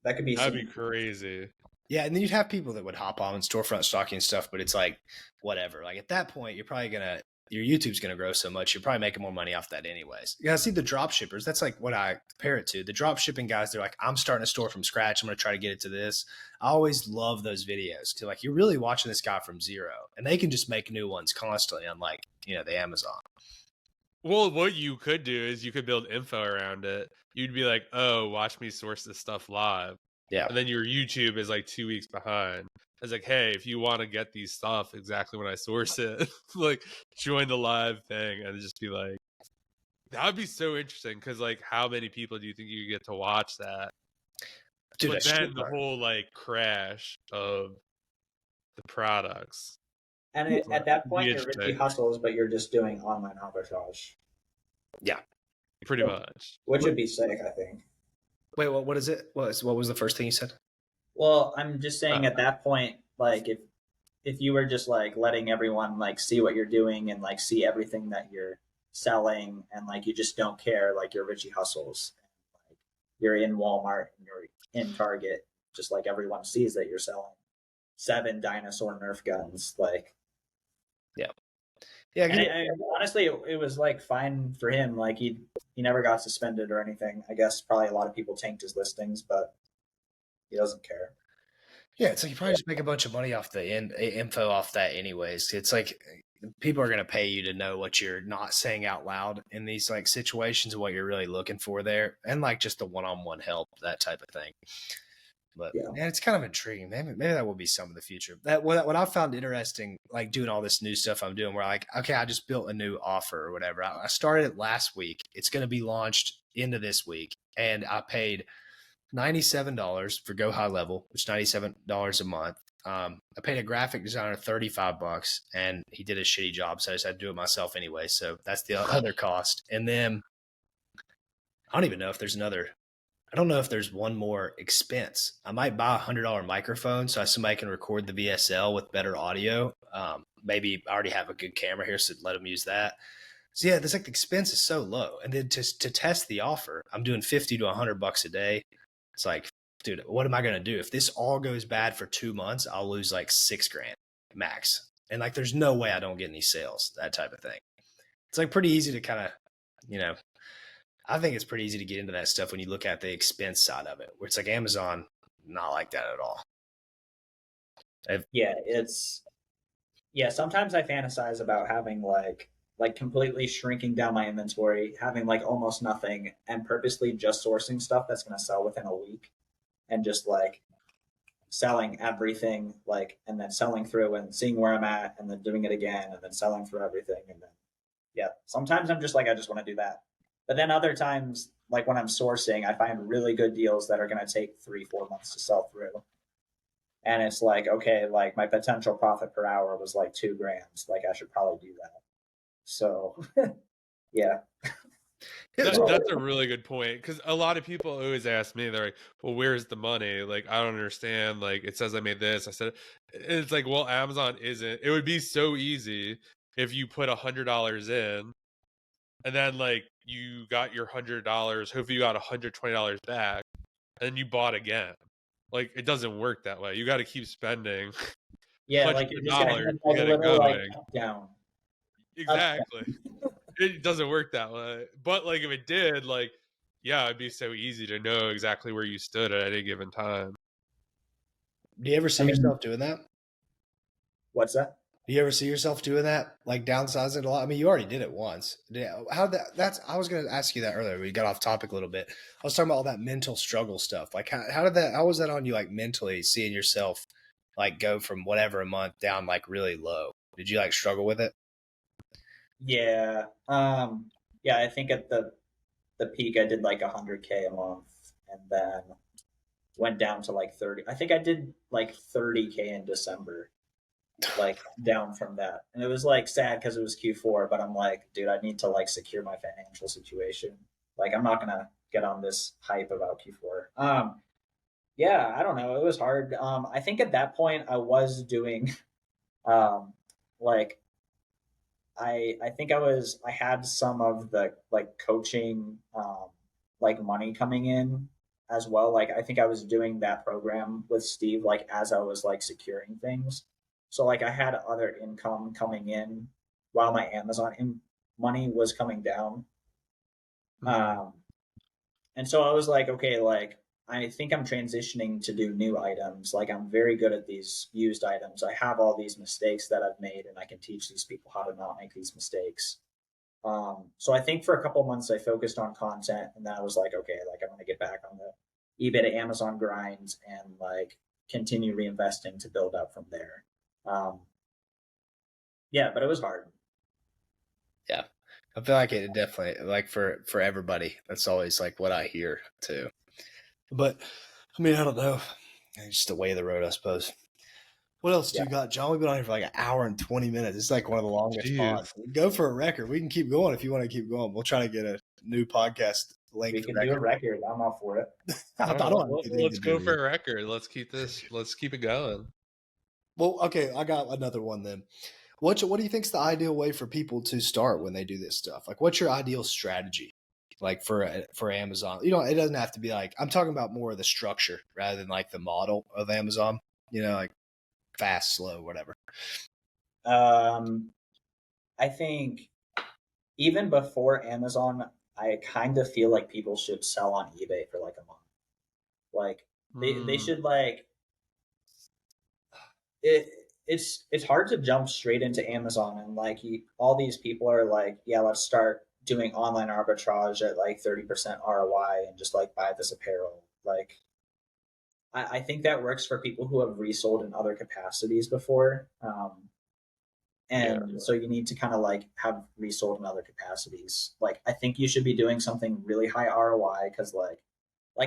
that could be that'd be crazy. Yeah, and then you'd have people that would hop on and storefront stocking and stuff, but it's like whatever. Like at that point, your YouTube's gonna grow so much, you're probably making more money off that anyways. Yeah, see the drop shippers, that's like what I compare it to. The drop shipping guys, they're like, I'm starting a store from scratch. I'm gonna try to get it to this. I always love those videos because like you're really watching this guy from zero, and they can just make new ones constantly, unlike the Amazon. Well, what you could do is you could build info around it. You'd be like, oh, watch me source this stuff live. Yeah. And then your YouTube is like 2 weeks behind. It's like, hey, if you want to get these stuff exactly when I source it, like join the live thing and just be like, that would be so interesting because like how many people do you think you get to watch that? Dude, but then the whole like crash of the products. And at that point, you're Richie Hustles, but you're just doing online arbitrage. Yeah, pretty much. Which would be sick, I think. Wait, what is it? What was the first thing you said? Well, I'm just saying at that point, like if you were just like letting everyone like see what you're doing and like see everything that you're selling and like you just don't care, like you're Richie Hustles, and, like you're in Walmart and you're in Target, just like everyone sees that you're selling 7 dinosaur Nerf guns, like. Yeah, and honestly, it was like fine for him. Like he never got suspended or anything. I guess probably a lot of people tanked his listings, but he doesn't care. Yeah, it's like you probably just make a bunch of money off the info off that anyways. It's like people are going to pay you to know what you're not saying out loud in these like situations and what you're really looking for there, and like just the one-on-one help, that type of thing. But Yeah. man, it's kind of intriguing. Maybe that will be some of the future. That what I found interesting, like doing all this new stuff I'm doing, where like, okay, I just built a new offer or whatever. I started it last week. It's going to be launched into this week, and I paid $97 for Go High Level, which is $97 a month. I paid a graphic designer $35, and he did a shitty job, so I just had to do it myself anyway. So that's the other cost. And then I don't even know if there's another. I don't know if there's one more expense. I might buy $100 microphone so somebody can record the VSL with better audio. Maybe I already have a good camera here, so let them use that. So yeah, there's like the expense is so low, and then to test the offer, I'm doing $50 to $100 a day. It's like, dude, what am I gonna do if this all goes bad for 2 months? I'll lose like $6,000 max, and like there's no way I don't get any sales. That type of thing. It's like pretty easy to kind of, you know, I think it's pretty easy to get into that stuff when you look at the expense side of it, where it's like Amazon, not like that at all. Sometimes I fantasize about having like completely shrinking down my inventory, having like almost nothing, and purposely just sourcing stuff that's going to sell within a week, and just like selling everything, like, and then selling through and seeing where I'm at, and then doing it again, and then selling through everything, and then sometimes I'm just like, I just want to do that. But then other times, like when I'm sourcing, I find really good deals that are going to take 3-4 months to sell through. And it's like, okay, like my potential profit per hour was like $2,000. Like I should probably do that. So, yeah. That's a really good point, because a lot of people always ask me, they're like, well, where's the money? Like, I don't understand. Like, it says I made this. I said, it's like, well, Amazon isn't. It would be so easy if you put $100 in, and then like you got your $100. Hopefully, you got $120 back, and then you bought again. Like, it doesn't work that way. You got to keep spending Yeah, hundreds like you're of just gonna dollars hit to like a get it little like going. up down. Exactly. It doesn't work that way. But like if it did, like, yeah, it'd be so easy to know exactly where you stood at any given time. Do you ever see yourself doing that? What's that? Do you ever see yourself doing that? Like downsizing a lot? I mean, you already did it once. I was going to ask you that earlier. We got off topic a little bit. I was talking about all that mental struggle stuff. Like how was that on you? Like mentally seeing yourself like go from whatever a month down like really low. Did you like struggle with it? Yeah. Yeah, I think at the peak I did like 100K a month, and then went down to like 30. I think I did like 30K in December, like down from that. And it was like sad because it was Q4, but I'm like, dude, I need to like secure my financial situation. Like I'm not gonna get on this hype about Q4. Yeah, I don't know. It was hard. I think at that point I was doing um like I think I had some of the like coaching like money coming in as well. Like I think I was doing that program with Steve like as I was like securing things. So like I had other income coming in while my money was coming down. Um and so I was like, okay, like I think I'm transitioning to do new items. Like I'm very good at these used items. I have all these mistakes that I've made, and I can teach these people how to not make these mistakes. So I think for a couple months I focused on content, and then I was like, okay, like I want to get back on the eBay to Amazon grinds and like continue reinvesting to build up from there. Um, yeah, but it was hard. Yeah. I feel like it definitely like for everybody. That's always like what I hear too. But I mean, I don't know. It's just the way of the road, I suppose. What else do Yeah, you got, John? We've been on here for like an hour and 20 minutes. It's like one of the longest Jeez. pods. Go for a record. We can keep going if you want to keep going. We'll try to get a new podcast we length can do a record. record. I'm all for it. I don't have anything Let's to go do for here. a record. Let's keep it going. Well, okay, I got another one then. What do you think's the ideal way for people to start when they do this stuff? Like, what's your ideal strategy? Like for Amazon, it doesn't have to be like I'm talking about more of the structure rather than like the model of Amazon. Like fast, slow, whatever. Um, I think even before Amazon, I kind of feel like people should sell on eBay for like a month. Like they Mm. should like it's hard to jump straight into Amazon and like all these people are like, yeah, let's start doing online arbitrage at like 30% ROI and just like buy this apparel. Like I think that works for people who have resold in other capacities before. Yeah. And so you need to kind of like have resold in other capacities. Like I think you should be doing something really high ROI because like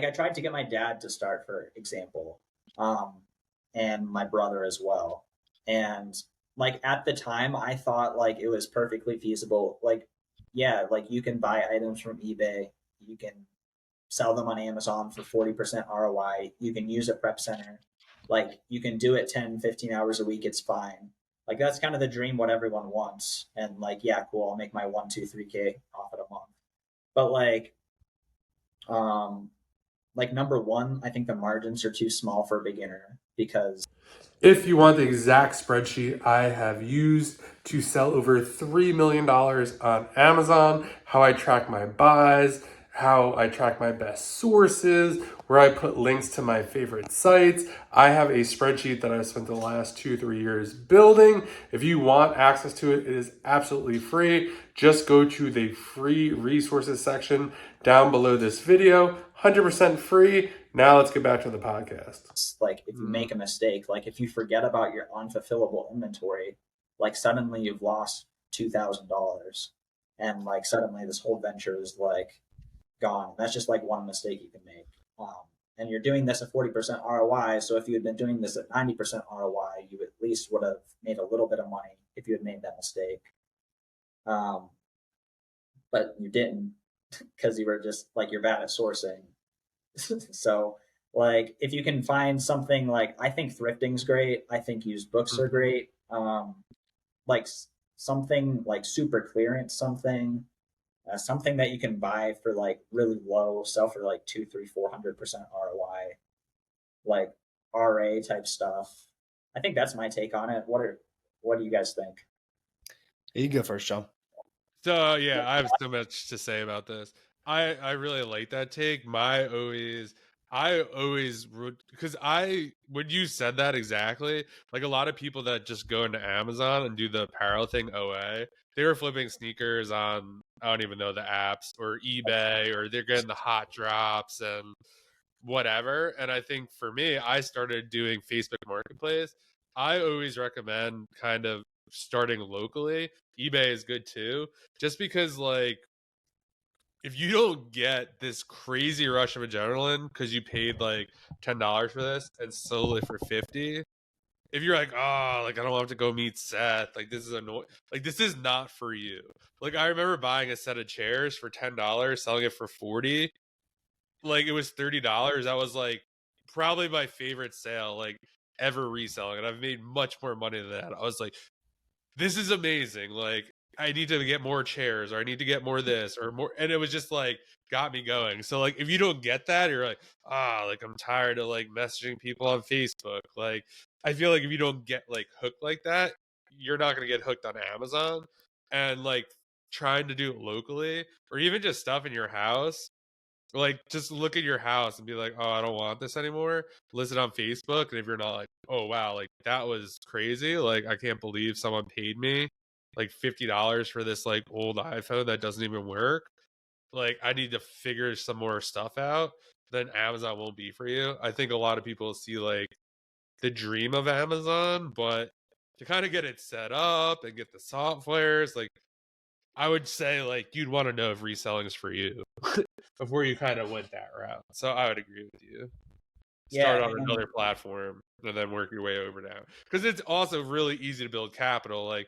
I tried to get my dad to start, for example, um, and my brother as well. And like at the time, I thought like it was perfectly feasible. Like, yeah, like you can buy items from eBay, you can sell them on Amazon for 40% ROI, you can use a prep center, like you can do it 10, 15 hours a week, it's fine. Like that's kind of the dream, what everyone wants. And like, yeah, cool, I'll make my 1, 2, 3K profit a month. But um, like number one, I think the margins are too small for a beginner because If you want the exact spreadsheet I have used to sell over $3 million on Amazon, how I track my buys, how I track my best sources, where I put links to my favorite sites, I have a spreadsheet that I've spent the last 2, 3 years building. If you want access to it, it is absolutely free. Just go to the free resources section down below this video. 100% free. Now let's get back to the podcast. like if you make a mistake, like if you forget about your unfulfillable inventory, like suddenly you've lost $2,000 and like suddenly this whole venture is like gone. That's just like one mistake you can make. And you're doing this at 40% ROI. So if you had been doing this at 90% ROI, you at least would have made a little bit of money if you had made that mistake. But you didn't because you were just like, you're bad at sourcing. So like if you can find something, like I think thrifting's great, I think used books are great, like something like super clearance, something that you can buy for like really low, sell for like 2, 3, 400% ROI, like RA type stuff. I think that's my take on it. What do you guys think? You can go first, John. So yeah, I have so much to say about this. I really like that take. I always because when you said that exactly, like a lot of people that just go into Amazon and do the apparel thing OA, they were flipping sneakers on, I don't even know the apps, or eBay, or they're getting the hot drops and whatever. And I think for me, I started doing Facebook Marketplace. I always recommend kind of starting locally. eBay is good too, just because like if you don't get this crazy rush of adrenaline because you paid like $10 for this and sold it for 50, if you're like, oh, like I don't have to go meet Seth, like this is annoying, like this is not for you. Like I remember buying a set of chairs for $10, selling it for 40, like it was $30. That was like probably my favorite sale like ever reselling, and I've made much more money than that. I was like, this is amazing. Like I need to get more chairs, or I need to get more this or more, and it was just like got me going. So like if you don't get that, you're like, like I'm tired of like messaging people on Facebook. Like I feel like if you don't get like hooked like that, you're not gonna get hooked on Amazon. And like trying to do it locally, or even just stuff in your house, like just look at your house and be like, oh, I don't want this anymore, list it on Facebook. And if you're not like, oh wow, like that was crazy, like I can't believe someone paid me like $50 for this like old iPhone that doesn't even work, like I need to figure some more stuff out, then Amazon won't be for you. I think a lot of people see like the dream of Amazon, but to kind of get it set up and get the softwares, like I would say like you'd want to know if reselling is for you before you kind of went that route. So I would agree with you. Yeah, Start on and another platform and then work your way over now. Because it's also really easy to build capital. Like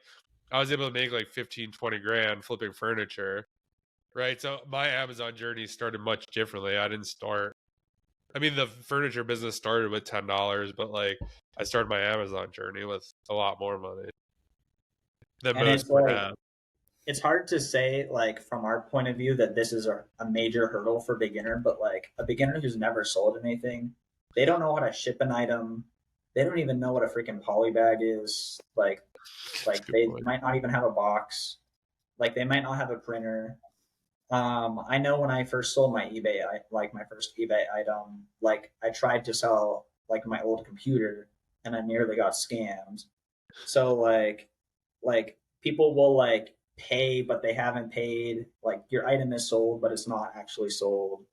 I was able to make like 15, 20 grand flipping furniture. Right. So my Amazon journey started much differently. I didn't start, I mean, the furniture business started with $10, but like I started my Amazon journey with a lot more money than and most it's would like have. it's hard to say like from our point of view that this is a major hurdle for beginner, but like a beginner who's never sold anything, they don't know how to ship an item, they don't even know what a freaking poly bag is, like Good they point. might not even have a box, like they might not have a printer. I know when I first sold my like my first eBay item, like I tried to sell like my old computer, and I nearly got scammed. So like people will like pay, but they haven't paid. Like your item is sold, but it's not actually sold.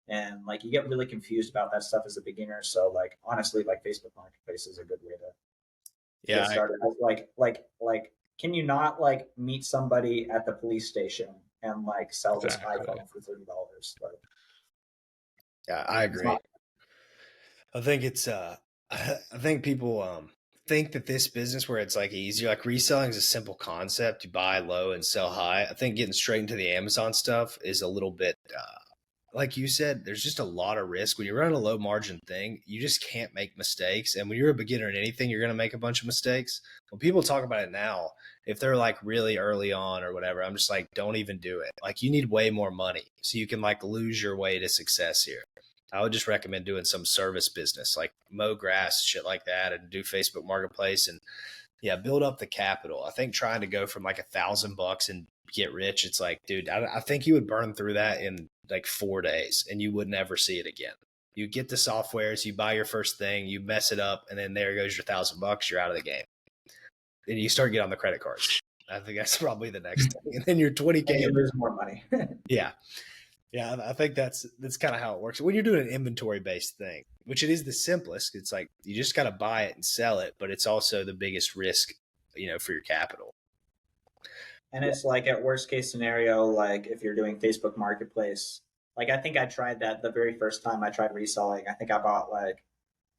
And like you get really confused about that stuff as a beginner. So like honestly, like Facebook Marketplace is a good way to Yeah, get started. Like can you not like meet somebody at the police station and like sell this Exactly. iPhone for $30? Like yeah, I it's agree. not. I think it's I think people think that this business where it's like easier, like reselling is a simple concept. You buy low and sell high. I think getting straight into the Amazon stuff is a little bit like you said, there's just a lot of risk. When you're running a low margin thing, you just can't make mistakes. And when you're a beginner in anything, you're going to make a bunch of mistakes. When people talk about it now, if they're like really early on or whatever, I'm just like, don't even do it. Like you need way more money so you can like lose your way to success here. I would just recommend doing some service business like mow grass, shit like that, and do Facebook Marketplace and yeah, build up the capital. I think trying to go from like $1,000 and get rich, it's like, dude, I think you would burn through that in like 4 days and you would never see it again. You get the softwares, you buy your first thing, you mess it up, and then there goes your $1,000. You're out of the game. And you start getting on the credit cards. I think that's probably the next thing. And then you're 20K. You lose more money. Yeah. Yeah, I think that's kind of how it works. When you're doing an inventory based thing, which it is the simplest, it's like you just got to buy it and sell it, but it's also the biggest risk, for your capital. And it's like at worst case scenario, like if you're doing Facebook Marketplace, like I think I tried that the very first time I tried reselling. I think I bought like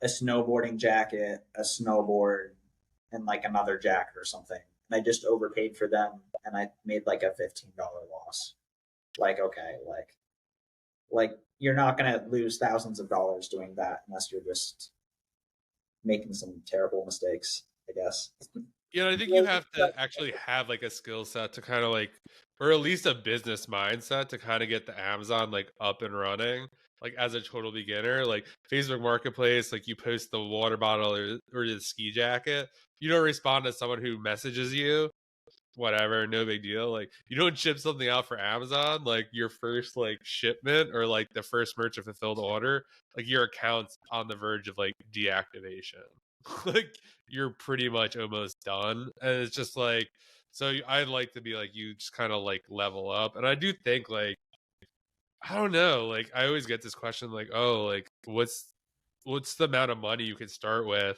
a snowboarding jacket, a snowboard, and like another jacket or something. And I just overpaid for them and I made like a $15 loss. Like, okay, like you're not gonna lose thousands of dollars doing that unless you're just making some terrible mistakes, I guess. Yeah, I think you have to actually have like a skill set to kind of like, or at least a business mindset to kind of get the Amazon like up and running. Like as a total beginner, like Facebook Marketplace, like you post the water bottle or the ski jacket, you don't respond to someone who messages you, whatever, no big deal. Like you don't ship something out for Amazon, like your first like shipment or like the first merchant fulfilled order, like your account's on the verge of like deactivation. Like you're pretty much almost done. And it's just like, so I'd like to be like, you just kind of like level up. And I do think like, I don't know, like I always get this question like, oh, like what's the amount of money you can start with?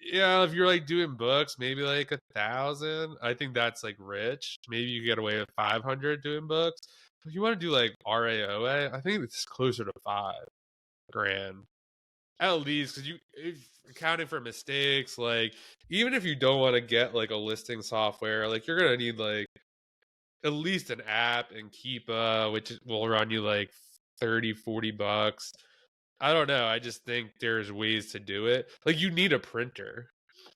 Yeah, if you're like doing books, maybe like 1,000. I think that's like rich. Maybe you get away with 500 doing books. But if you want to do like RAOA, I think it's closer to 5 grand at least, because if accounting for mistakes, like even if you don't want to get like a listing software, like you're gonna need like at least an app and Keepa, which will run you like 30-40 bucks. I don't know. I just think there's ways to do it. Like you need a printer,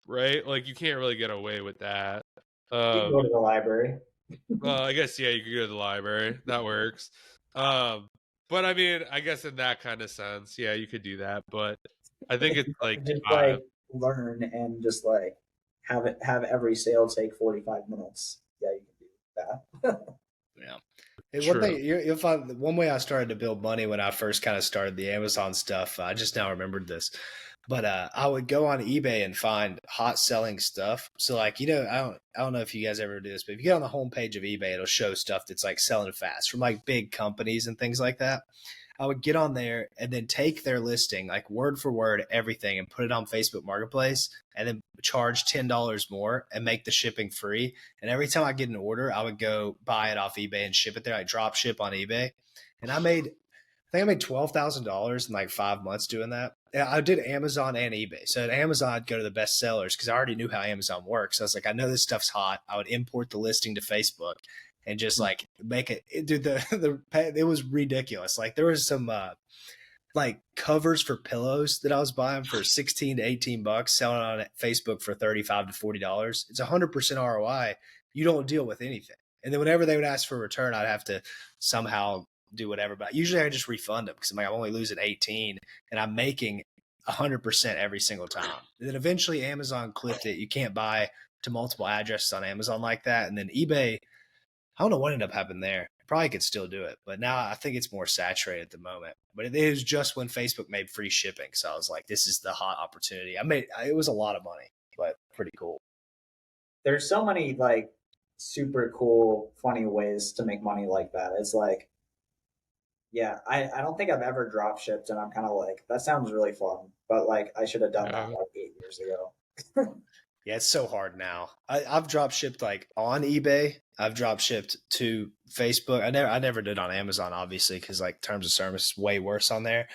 right? Like you can't really get away with that. You can go to the library. Well, I guess yeah, you could go to the library. That works. But I mean, I guess in that kind of sense, yeah, you could do that. But I think it's like Just 5. like learn and just like have every sale take 45 minutes. Yeah, you can do that. Yeah. Hey, True. one thing you'll find, one way I started to build money when I first kind of started the Amazon stuff, I just now remembered this, but I would go on eBay and find hot selling stuff. So like, I don't know if you guys ever do this, but if you get on the homepage of eBay, it'll show stuff that's like selling fast from like big companies and things like that. I would get on there and then take their listing, like word for word, everything, and put it on Facebook Marketplace and then charge $10 more and make the shipping free. And every time I get an order, I would go buy it off eBay and ship it there. I drop ship on eBay. And I think I made $12,000 in like 5 months doing that. I did Amazon and eBay. So at Amazon, I'd go to the best sellers because I already knew how Amazon works. I was like, I know this stuff's hot. I would import the listing to Facebook and just like make it. Dude, it was ridiculous. Like there was some like covers for pillows that I was buying for 16 to 18 bucks, selling on Facebook for $35 to $40. It's 100% ROI. You don't deal with anything. And then whenever they would ask for a return, I'd have to somehow do whatever. But usually I just refund them because I'm like, I'm only losing 18 and I'm making 100% every single time. And then eventually Amazon clipped it. You can't buy to multiple addresses on Amazon like that. And then eBay, I don't know what ended up happening there, Probably could still do it, but now I think it's more saturated at the moment. But it was just when Facebook made free shipping, so I was like, this is the hot opportunity. It was a lot of money, but pretty cool. There's so many like super cool, funny ways to make money like that. It's like, yeah, I don't think I've ever drop shipped, and I'm kind of like, that sounds really fun, but like I should have done that like 8 years ago. Yeah, it's so hard now. I've drop shipped like on eBay. I've drop shipped to Facebook. I never did on Amazon, obviously, because like terms of service is way worse on there.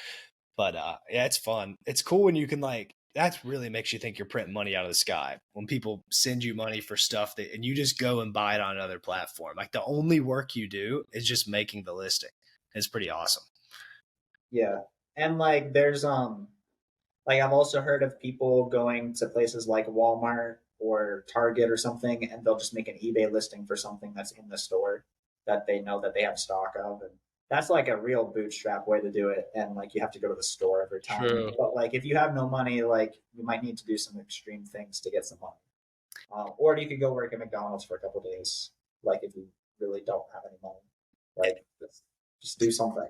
But yeah, it's fun. It's cool when you can like, that really makes you think you're printing money out of the sky when people send you money for stuff that, and you just go and buy it on another platform. Like the only work you do is just making the listing. It's pretty awesome. Yeah. And like there's like I've also heard of people going to places like Walmart or Target or something, and they'll just make an eBay listing for something that's in the store that they know that they have stock of, and that's like a real bootstrap way to do it. And like you have to go to the store every time. True. But like if you have no money, like you might need to do some extreme things to get some money. Or you could go work at McDonald's for a couple of days, like if you really don't have any money. Like just do something.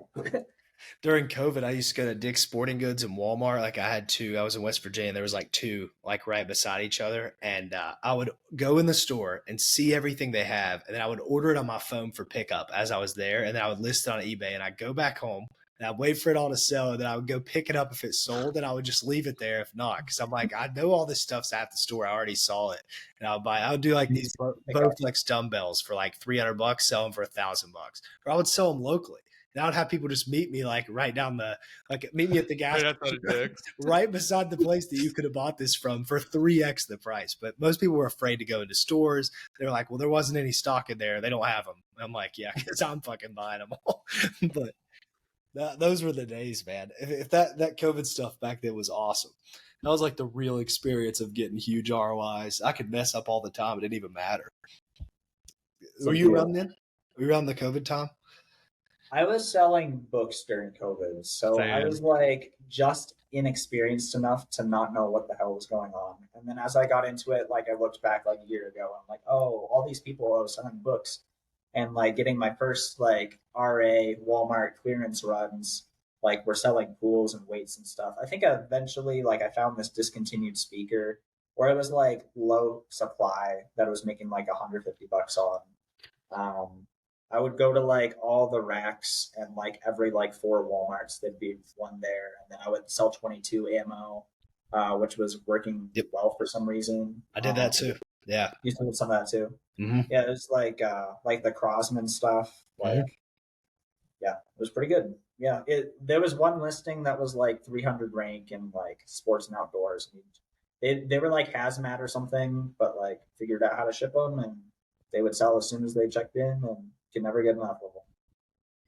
During COVID, I used to go to Dick's Sporting Goods and Walmart. Like I had two. I was in West Virginia. And there was like two, like right beside each other, and I would go in the store and see everything they have, and then I would order it on my phone for pickup as I was there, and then I would list it on eBay, and I'd go back home and I'd wait for it all to sell, and then I would go pick it up if it sold, and I would just leave it there if not, because I'm like, I know all this stuff's at the store. I already saw it, and I would do like these Bowflex dumbbells for like $300, sell them for $1,000, or I would sell them locally. And I would have people just meet me like right down the, like meet me at the gas station, right beside the place that you could have bought this from for 3x the price. But most people were afraid to go into stores. They're like, well, there wasn't any stock in there. They don't have them. And I'm like, yeah, because I'm fucking buying them all. But those were the days, man. If that COVID stuff back then was awesome. That was like the real experience of getting huge ROIs. I could mess up all the time. It didn't even matter. Were you around then? Were you around the COVID time? I was selling books during COVID, so I was like just inexperienced enough to not know what the hell was going on. And then as I got into it, like I looked back like a year ago, I'm like, oh, all these people I was selling books, and like getting my first like RA Walmart clearance runs, like we're selling pools and weights and stuff. I think eventually like I found this discontinued speaker where it was like low supply that I was making like $150 on. I would go to like all the racks, and like every like 4 Walmarts there'd be one there, and then I would sell 22 ammo, which was working well for some reason. I did that too. Yeah, you did some of that too. Mm-hmm. Yeah, it was like the Crossman stuff. Like, yeah, it was pretty good. Yeah, there was one listing that was like 300 rank in like sports and outdoors. They were like hazmat or something, but like figured out how to ship them, and they would sell as soon as they checked in, and could never get enough of them.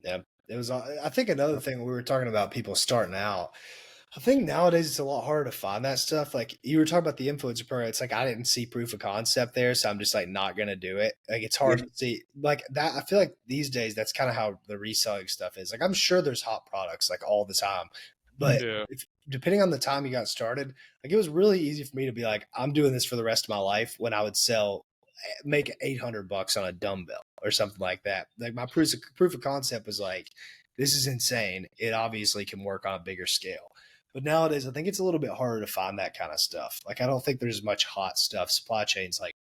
Yeah, it was. I think another thing we were talking about people starting out. I think nowadays it's a lot harder to find that stuff. Like you were talking about the influencer program. It's like I didn't see proof of concept there, so I'm just like not gonna do it. Like it's hard to see like that. I feel like these days that's kind of how the reselling stuff is. Like I'm sure there's hot products like all the time, but depending on the time you got started, like it was really easy for me to be like, I'm doing this for the rest of my life. When I would make $800 on a dumbbell or something like that. Like my proof of concept was like, this is insane. It obviously can work on a bigger scale. But nowadays, I think it's a little bit harder to find that kind of stuff. Like, I don't think there's much hot stuff. Supply chain's like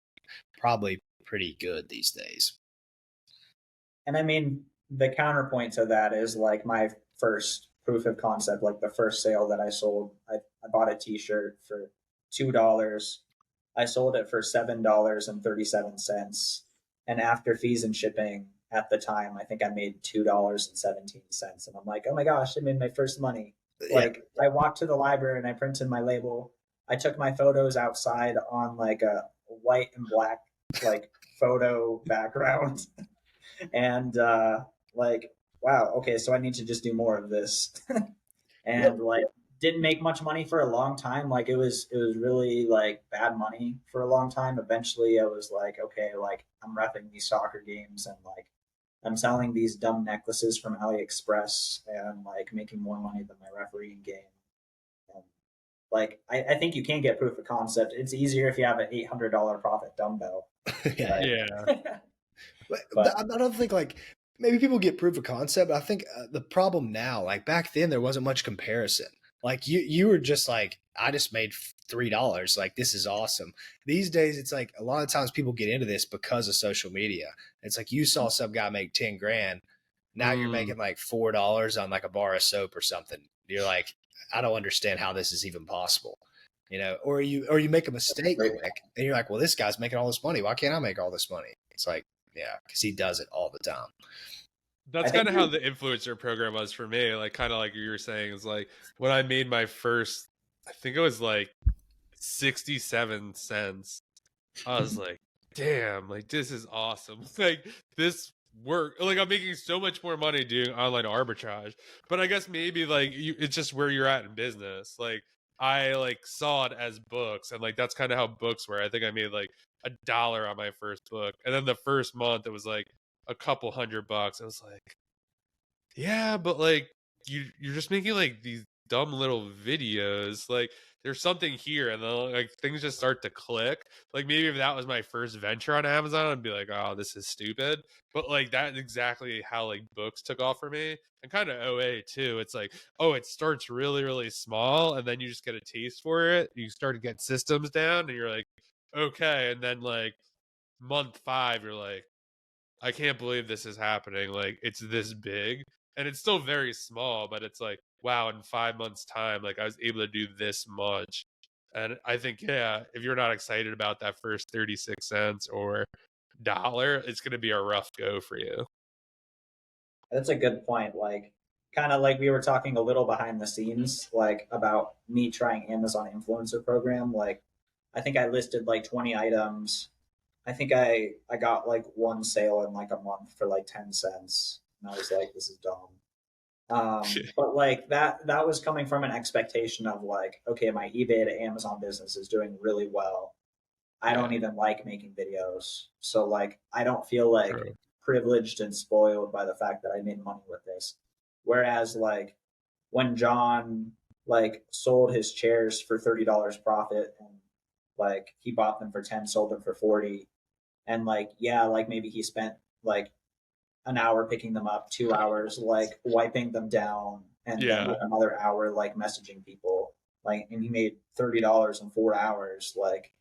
probably pretty good these days. And I mean, the counterpoint to that is like my first proof of concept, like the first sale that I sold, I bought a t-shirt for $2. I sold it for $7.37. And after fees and shipping at the time, I think I made $2.17. And I'm like, oh my gosh, I made my first money. Like I walked to the library and I printed my label. I took my photos outside on like a white and black like photo background. And like, wow, okay, so I need to just do more of this. And like didn't make much money for a long time. Like it was really like bad money for a long time. Eventually I was like, okay, like I'm repping these soccer games, and like I'm selling these dumb necklaces from AliExpress and like making more money than my refereeing game. And like I think you can get proof of concept. It's easier if you have an $800 profit dumbbell. But I don't think like maybe people get proof of concept, but I think the problem now, like back then, there wasn't much comparison. Like you were just like, I just made $3. Like, this is awesome. These days, it's like a lot of times people get into this because of social media. It's like you saw some guy make 10 grand. Now you're making like $4 on like a bar of soap or something. You're like, I don't understand how this is even possible. Or you make a mistake quick and you're like, well, this guy's making all this money. Why can't I make all this money? It's like, yeah, because he does it all the time. That's kind of how the influencer program was for me. Like, kind of like you were saying, is like when I made my first, I think it was like 67 cents. I was like, damn, like this is awesome. Like this work, like I'm making so much more money doing online arbitrage. But I guess maybe like it's just where you're at in business. Like I like saw it as books, and like that's kind of how books were. I think I made like $1 on my first book, and then the first month it was like a couple $100. I was like, yeah, but like you're just making like these dumb little videos. Like there's something here, and then like things just start to click. Like maybe if that was my first venture on Amazon, I'd be like, oh, this is stupid. But like that's exactly how like books took off for me, and kind of OA too. It's like, oh, it starts really really small, and then you just get a taste for it. You start to get systems down, and you're like, okay, and then like month 5, you're like, I can't believe this is happening. Like it's this big, and it's still very small, but it's like, wow, in 5 months time, like I was able to do this much. And I think, yeah, if you're not excited about that first 36 cents or dollar, it's going to be a rough go for you. That's a good point. Like, kind of like we were talking a little behind the scenes, like about me trying Amazon influencer program. Like, I think I listed like 20 items. I think I got like one sale in like a month for like 10 cents, and I was like, this is dumb. But like that was coming from an expectation of like, okay, my eBay to Amazon business is doing really well. I don't even like making videos. So like I don't feel like True. privileged and spoiled by the fact that I made money with this. Whereas like when John like sold his chairs for $30 profit, and like he bought them for 10, sold them for 40, and like yeah, like maybe he spent like an hour picking them up, 2 hours like wiping them down, and then like another hour like messaging people, like, and he made $30 in 4 hours. Like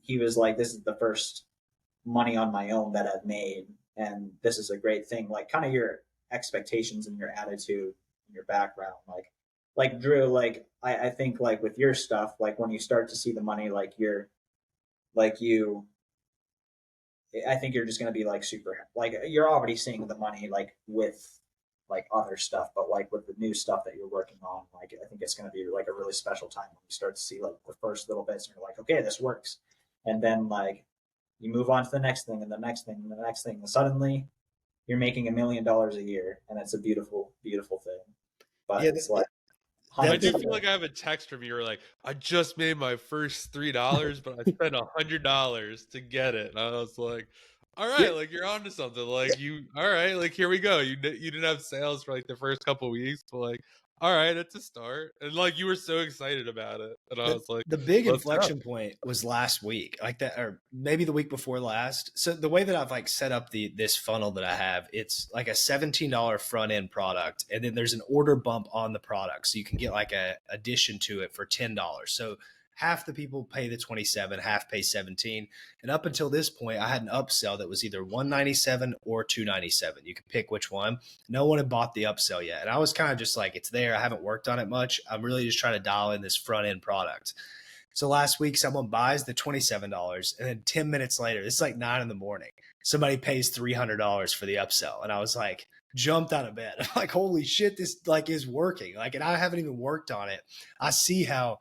he was like, this is the first money on my own that I've made, and this is a great thing. Like kind of your expectations and your attitude and your background, like Drew, like I think like with your stuff, like when you start to see the money, like you're like you I think you're just going to be like super, like you're already seeing the money like with like other stuff, but like with the new stuff that you're working on, like I think it's going to be like a really special time when you start to see like the first little bits and you're like, okay, this works. And then like you move on to the next thing and the next thing and the next thing. And suddenly you're making $1 million a year. And it's a beautiful, beautiful thing. But Yeah, it's like, I do feel like I have a text from you where like, I just made my first $3, but I spent $100 to get it. And I was like, all right, like you're onto something. Like all right, like here we go. You didn't have sales for like the first couple weeks, but like, all right, it's a start. And like you were so excited about it, and I was like, the big let's go. inflection point was last week, like that, or maybe the week before last. So the way that I've like set up this funnel that I have, it's like a $17 front end product, and then there's an order bump on the product, so you can get like a addition to it for $10. So half the people pay the 27, half pay 17. And up until this point, I had an upsell that was either 197 or 297. You could pick which one. No one had bought the upsell yet. And I was kind of just like, it's there. I haven't worked on it much. I'm really just trying to dial in this front end product. So last week, someone buys the $27, and then 10 minutes later, it's like 9 in the morning, somebody pays $300 for the upsell. And I was like, jumped out of bed. I'm like, holy shit, this like is working. Like, and I haven't even worked on it. I see how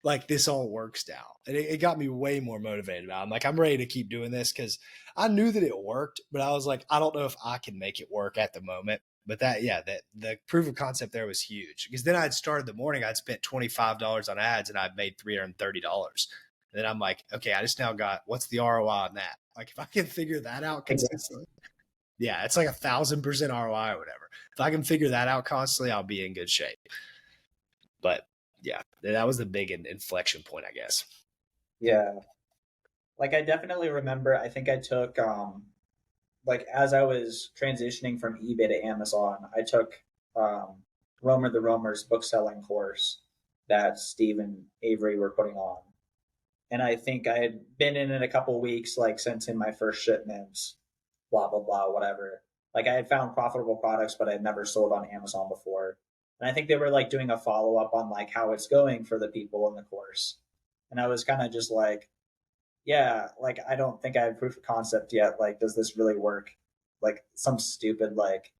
like this all works now. And it got me way more motivated about it. I'm like, I'm ready to keep doing this because I knew that it worked, but I was like, I don't know if I can make it work at the moment. But that the proof of concept there was huge, because then I'd started the morning, I'd spent $25 on ads and I'd made $330. And then I'm like, okay, I just now got, what's the ROI on that? Like if I can figure that out consistently, yeah, it's like 1,000% ROI or whatever. If I can figure that out constantly, I'll be in good shape. But yeah, that was the big inflection point, I guess. Yeah. Like I definitely remember, I think I took like as I was transitioning from eBay to Amazon, I took Romer the Roamer's book selling course that Steve and Avery were putting on. And I think I had been in it a couple weeks, like sent in my first shipments, blah, blah, blah, whatever. Like I had found profitable products, but I had never sold on Amazon before. And I think they were like doing a follow up on like how it's going for the people in the course. And I was kind of just like, yeah, like I don't think I have proof of concept yet. Like, does this really work? Like some stupid like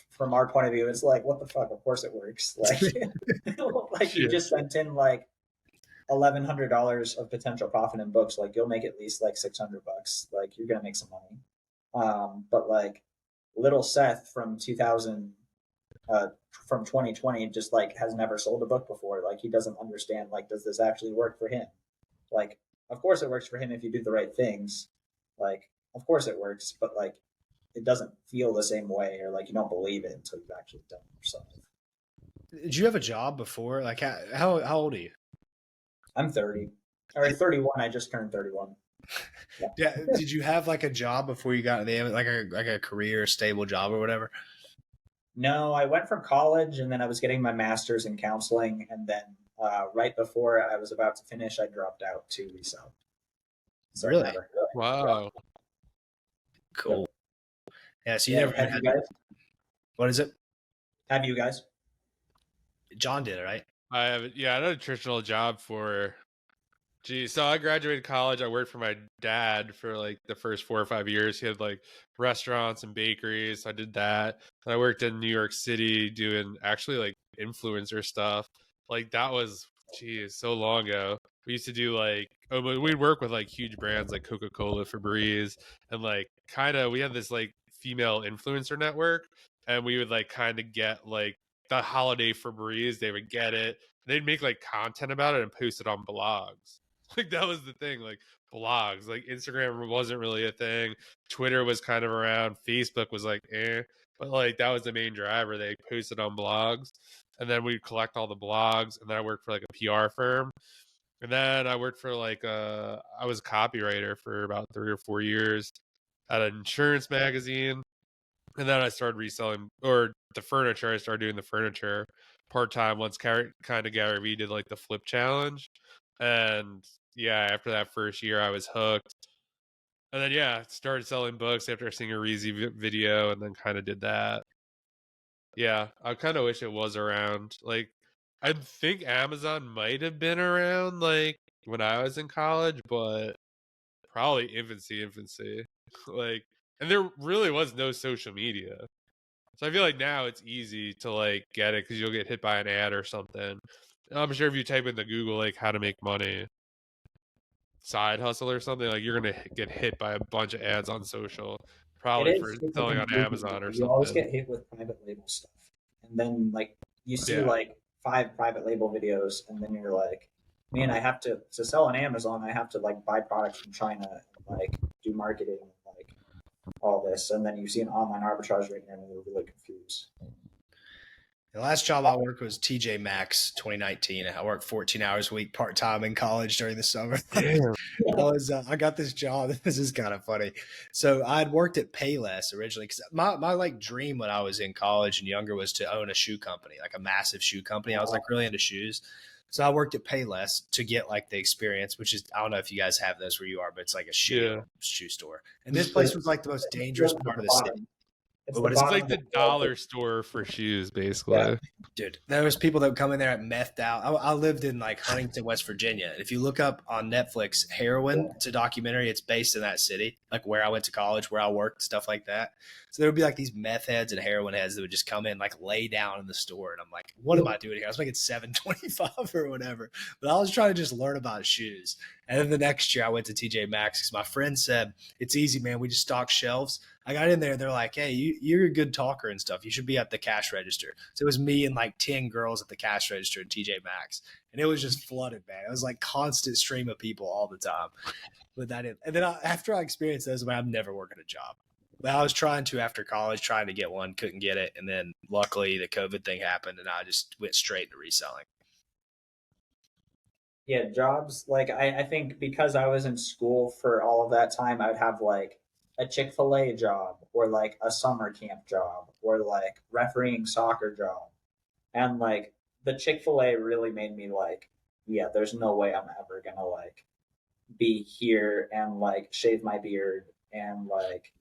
from our point of view, it's like, what the fuck? Of course it works. Like like you just sent in like $1,100 of potential profit in books. Like you'll make at least like $600. Like you're gonna make some money. But like little Seth from 2000 from 2020 just like has never sold a book before. Like he doesn't understand, like, does this actually work for him? Like, of course it works for him if you do the right things. Like, of course it works, but like it doesn't feel the same way, or like you don't believe it until you've actually done it yourself. Did you have a job before? Like how old are you? I'm 30 or 31. I just turned 31. Yeah. Did you have like a job before you got the like a career, stable job or whatever? No, I went from college and then I was getting my master's in counseling, and then right before I was about to finish, I dropped out to resell. So Really? never. Wow. Cool. Yeah. So you Yeah, never have had. you guys? What is it? Have you guys? John did it, right? I have, I had a traditional job for, so I graduated college. I worked for my dad for like the first 4 or 5 years. He had like restaurants and bakeries. So I did that. And I worked in New York City doing actually like influencer stuff. Like that was, so long ago. We used to do like, we'd work with like huge brands like Coca-Cola, Febreze, and like kind of, we had this like female influencer network, and we would like kind of get like the holiday Febreze. They would get it. They'd make like content about it and post it on blogs. Like that was the thing, like blogs. Like Instagram wasn't really a thing. Twitter was kind of around. Facebook was like but like that was the main driver. They posted on blogs, and then we'd collect all the blogs. And then I worked for like a PR firm, and then I worked for like I was a copywriter for about 3 or 4 years at an insurance magazine. And then I started reselling, or the furniture. I started doing the furniture part time once kind of Gary Vee did like the flip challenge. And yeah, after that first year, I was hooked. And then started selling books after seeing a Reezy video, and then kind of did that. Yeah, I kind of wish it was around. Like, I think Amazon might have been around like when I was in college, but probably infancy. Like, and there really was no social media. So I feel like now it's easy to like get it because you'll get hit by an ad or something. I'm sure if you type into Google like how to make money, side hustle or something, like you're gonna get hit by a bunch of ads on social, It probably for is super selling on confusing. Amazon or You always something. get hit with private label stuff, and then like you see Yeah, like 5 private label videos, and then you're like, man, I have to sell on Amazon. I have to like buy products from China and like do marketing and like all this, and then you see an online arbitrage right here, and you're really confused. The last job I worked was TJ Maxx 2019. I worked 14 hours a week part time in college during the summer. I got this job. This is kind of funny. So I'd worked at Payless originally because my like dream when I was in college and younger was to own a shoe company, like a massive shoe company. I was like really into shoes. So I worked at Payless to get like the experience, which is, I don't know if you guys have those where you are, but it's like a shoe store. And this place was like the most dangerous part of the city. It's What the is it? it's bottom like of the dollar store for shoes, basically. Dude, there was people that would come in there at methed out. I lived in like Huntington, West Virginia. If you look up on Netflix, Heroin, it's a documentary. It's based in that city, like where I went to college, where I worked, stuff like that. So there would be like these meth heads and heroin heads that would just come in, like lay down in the store, and I'm like, what am I doing here? I was making $7.25 or whatever, but I was trying to just learn about shoes. And then the next year, I went to TJ Maxx because my friend said it's easy, man. We just stock shelves. I got in there and they're like, hey, you're a good talker and stuff. You should be at the cash register. So it was me and like 10 girls at the cash register at TJ Maxx. And it was just flooded, man. It was like constant stream of people all the time. But and then after I experienced those, I'm never working a job. But I was trying to after college, trying to get one, couldn't get it. And then luckily the COVID thing happened and I just went straight to reselling. Yeah, jobs. Like I think because I was in school for all of that time, I would have like a Chick-fil-A job or like a summer camp job or like refereeing soccer job. And like the Chick-fil-A really made me like, yeah, there's no way I'm ever gonna like be here and like shave my beard and like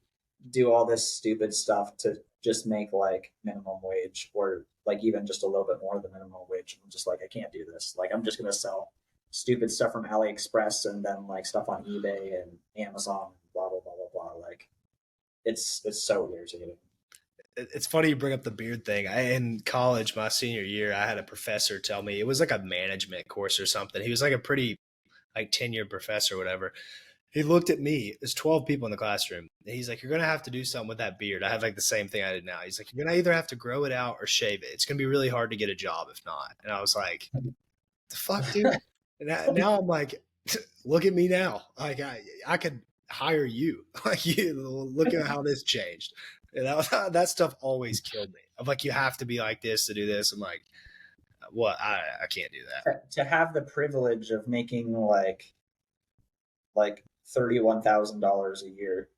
do all this stupid stuff to just make like minimum wage or like even just a little bit more than minimum wage. I'm just like, I can't do this. Like, I'm just gonna sell stupid stuff from AliExpress and then like stuff on eBay and Amazon, blah blah blah blah blah. Like, it's so irritating. It's funny you bring up the beard thing. In college, my senior year, I had a professor tell me it was like a management course or something. He was like a pretty like tenured professor or whatever. He looked at me. There's 12 people in the classroom. And he's like, "You're gonna have to do something with that beard." I have like the same thing I did now. He's like, "You're gonna either have to grow it out or shave it. It's gonna be really hard to get a job if not." And I was like, "The fuck, dude." And now I'm like, look at me now. Like I could hire you. Like you look at how this changed. And that stuff always killed me. I'm like, you have to be like this to do this. I'm like, what? I can't do that. To have the privilege of making like $31,000 a year,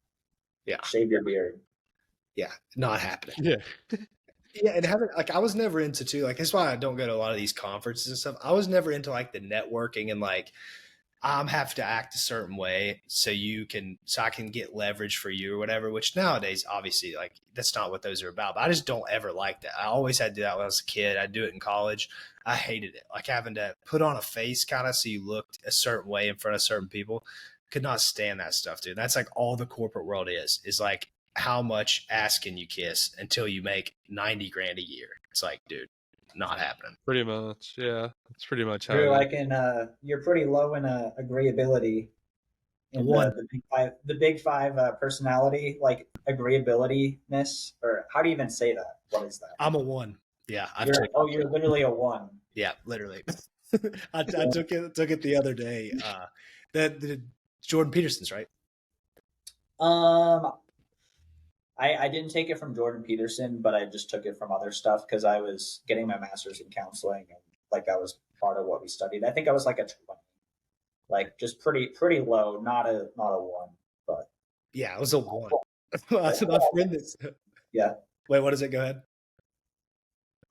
Yeah, shave your beard. yeah, not happening. Yeah. Yeah, and having like I was never into too. Like that's why I don't go to a lot of these conferences and stuff. I was never into like the networking and like I'm have to act a certain way so I can get leverage for you or whatever, which nowadays obviously like that's not what those are about. But I just don't ever like that. I always had to do that when I was a kid. I do it in college. I hated it. Like having to put on a face kind of so you looked a certain way in front of certain people. Could not stand that stuff, dude. That's like all the corporate world is like how much ass can you kiss until you make 90 grand a year. It's like, dude, not happening. Pretty much. Yeah. That's pretty much how You're it like is. you're pretty low in agreeability in One, the big five personality, like agreeabilityness, or how do you even say that? What is that? I'm a one. Yeah, You're literally a one. yeah, literally. I took it the other day. The Jordan Peterson's, right? Um, I didn't take it from Jordan Peterson, but I just took it from other stuff because I was getting my master's in counseling and like that was part of what we studied. I think I was like a 20, like just pretty low, not a one, but Yeah, it was a one. That's my friend is. yeah. Wait, what is it? Go ahead.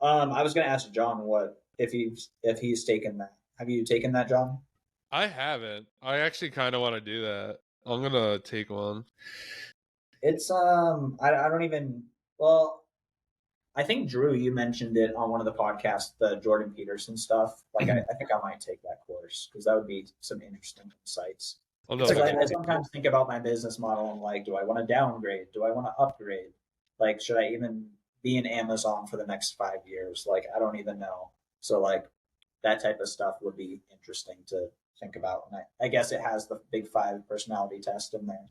I was gonna ask John what if he's taken that. Have you taken that, John? I haven't. I actually kind of want to do that. I'm going to take one. It's I don't even well I think Drew you mentioned it on one of the podcasts the Jordan Peterson stuff like I think I might take that course because that would be some interesting insights. I'm It's not like I gonna sometimes think about my business model and like, do I want to downgrade? Do I want to upgrade? Like, should I even be in Amazon for the next 5 years? Like, I don't even know. So, like, that type of stuff would be interesting to think about. And I guess it has the big five personality test in there.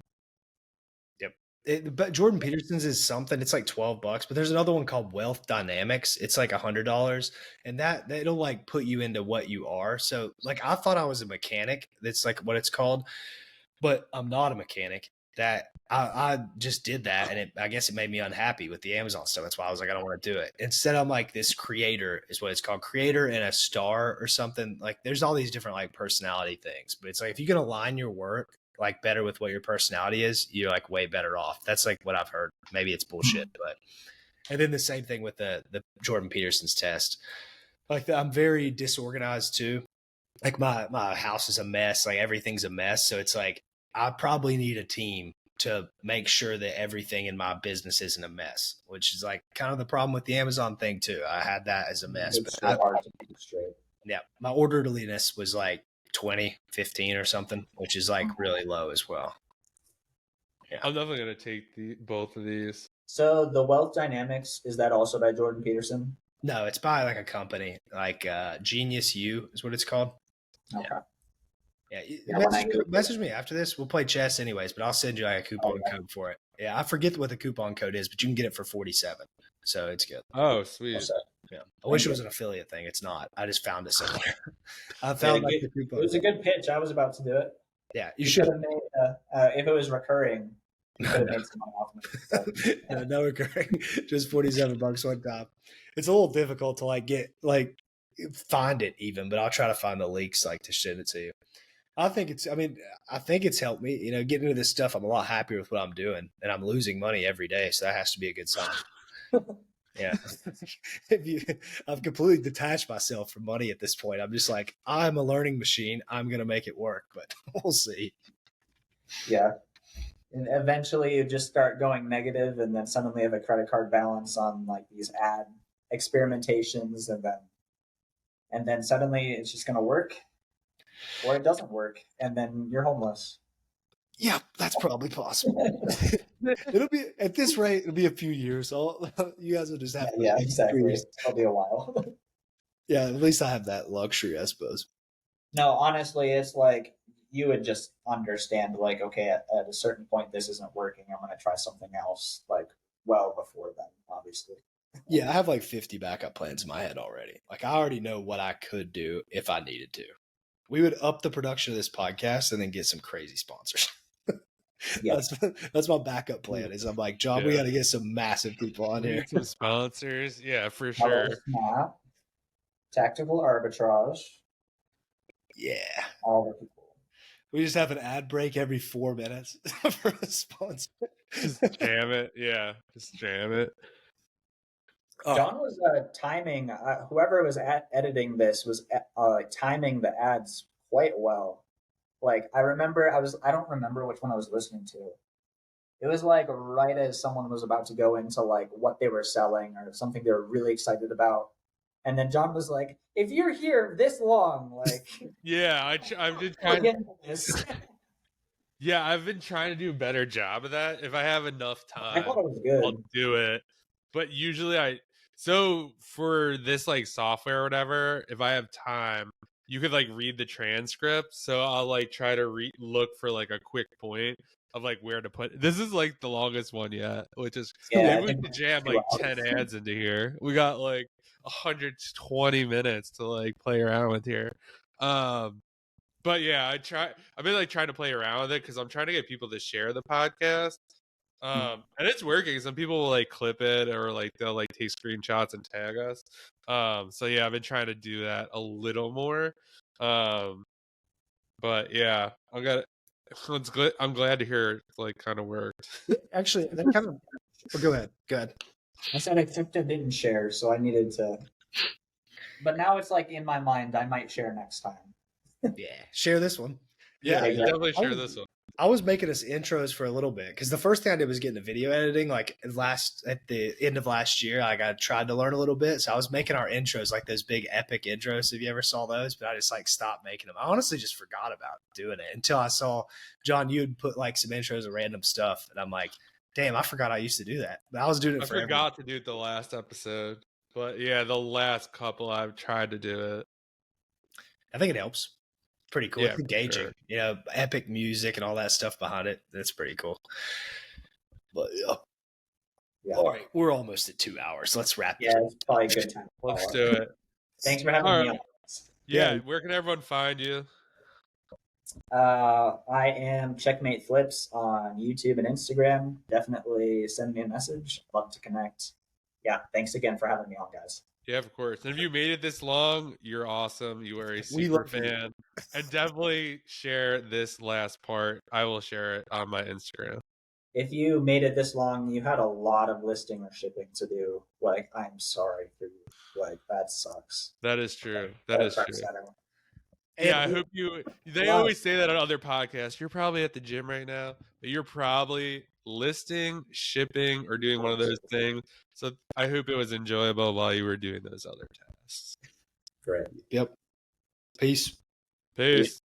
But Jordan Peterson's is something. It's like $12, but there's another one called Wealth Dynamics. It's like $100, and that it'll like put you into what you are. So like I thought I was a mechanic. That's like what it's called, but I'm not a mechanic. That I just did that, and I guess it made me unhappy with the Amazon stuff. That's why I was like, I don't want to do it. Instead, I'm like this creator is what it's called, creator and a star or something. Like there's all these different like personality things, but it's like if you can align your work like better with what your personality is, you're like way better off. That's like what I've heard. Maybe it's bullshit, but and then the same thing with the Jordan Peterson's test. Like I'm very disorganized too. Like my house is a mess. Like everything's a mess. So it's like I probably need a team to make sure that everything in my business isn't a mess, which is like kind of the problem with the Amazon thing too. I had that as a mess, It's but so hard to keep straight. yeah, my orderliness was like 20, 15 or something, which is like really low as well. Yeah. I'm definitely going to take both of these. So the Wealth Dynamics, is that also by Jordan Peterson? No, it's by like a company, like Genius U is what it's called. Okay. Yeah. Message me after this. We'll play chess anyways, but I'll send you like a coupon code for it. Yeah, I forget what the coupon code is, but you can get it for 47. So it's good. Oh, sweet. Yeah. I wish it was an affiliate thing. It's not. I just found it somewhere. I found like the coupon. It was a good pitch. I was about to do it. Yeah, you should have made if it was recurring. You could have made some money off of it. No recurring, just $47 one time. It's a little difficult to like get like find it even, but I'll try to find the leaks like to send it to you. I think it's helped me, getting into this stuff. I'm a lot happier with what I'm doing, and I'm losing money every day. So that has to be a good sign. Yeah. I've completely detached myself from money at this point. I'm just like, I'm a learning machine. I'm going to make it work, but we'll see. Yeah. And eventually you just start going negative and then suddenly have a credit card balance on like these ad experimentations and then suddenly it's just going to work or it doesn't work and then you're homeless. Yeah, that's probably possible. It'll be at this rate. It'll be a few years. You guys will just have to Yeah, exactly. experience. It'll be a while. Yeah, at least I have that luxury, I suppose. No, honestly, it's like you would just understand like, okay, at a certain point this isn't working. I'm going to try something else like well before then, obviously. Yeah, I have like 50 backup plans in my head already. Like I already know what I could do if I needed to. We would up the production of this podcast and then get some crazy sponsors. Yeah. That's my backup plan. Is I'm like, John, we Yeah. got to get some massive people on We here. need some sponsors. Yeah, for Hello, sure. Snap, tactical arbitrage, Yeah, all the people. we just have an ad break every 4 minutes for a sponsor. Just jam it. Yeah, just jam it. Oh, John was timing, whoever was editing this was timing the ads quite well. Like I remember, I don't remember which one I was listening to. It was like right as someone was about to go into like what they were selling or something they were really excited about. And then John was like, if you're here this long, like, Yeah, I've been trying. get into this. Yeah, I've been trying to do a better job of that. If I have enough I time, thought it was I'll good. do it. But usually so for this like software or whatever, if I have time, you could like read the transcript. So I'll like try to look for like a quick point of like where to put. This is like the longest one yet, which is Yeah, maybe we could jam like 10 hours. ads into here. We got like 120 minutes to like play around with here. But yeah, I've been like trying to play around with it because I'm trying to get people to share the podcast. And it's working. Some people will like clip it or like they'll like take screenshots and tag us. So yeah, I've been trying to do that a little more. But yeah, I'm glad to hear it like kind of worked. actually, that kind of. Oh, go ahead. Go ahead. I said except I didn't share, so I needed to. But now it's like in my mind, I might share next time. Yeah, share this one. Yeah, exactly. definitely share this one. I was making us intros for a little bit because the first thing I did was get into video editing. Like at the end of last year, like I tried to learn a little bit. So I was making our intros, like those big epic intros. If you ever saw those, but I just like stopped making them. I honestly just forgot about doing it until I saw John. You'd put like some intros of random stuff, and I'm like, damn, I forgot I used to do that. But I was doing it I forever. forgot to do it the last episode, but yeah, the last couple I've tried to do it. I think it helps. Pretty cool. Yeah, It's engaging. sure. Epic music and all that stuff behind it. That's pretty cool. But yeah. All right, we're almost at 2 hours. Let's wrap this. Yeah, it's probably a good time. Let's do it. Thanks for having me on. Yeah, where can everyone find you? I am Checkmate Flips on YouTube and Instagram. Definitely send me a message. Love to connect. Yeah, thanks again for having me on, guys. Yeah, of course. And if you made it this long, you're awesome. You are a super fan. And definitely share this last part. I will share it on my Instagram. If you made it this long, you had a lot of listing or shipping to do. Like, I'm sorry for you. Like, that sucks. That is true. That is true. Yeah, I hope they always say that on other podcasts. You're probably at the gym right now, but you're probably listing, shipping, or doing one of those things. So I hope it was enjoyable while you were doing those other tasks. Great. Yep. Peace. Peace.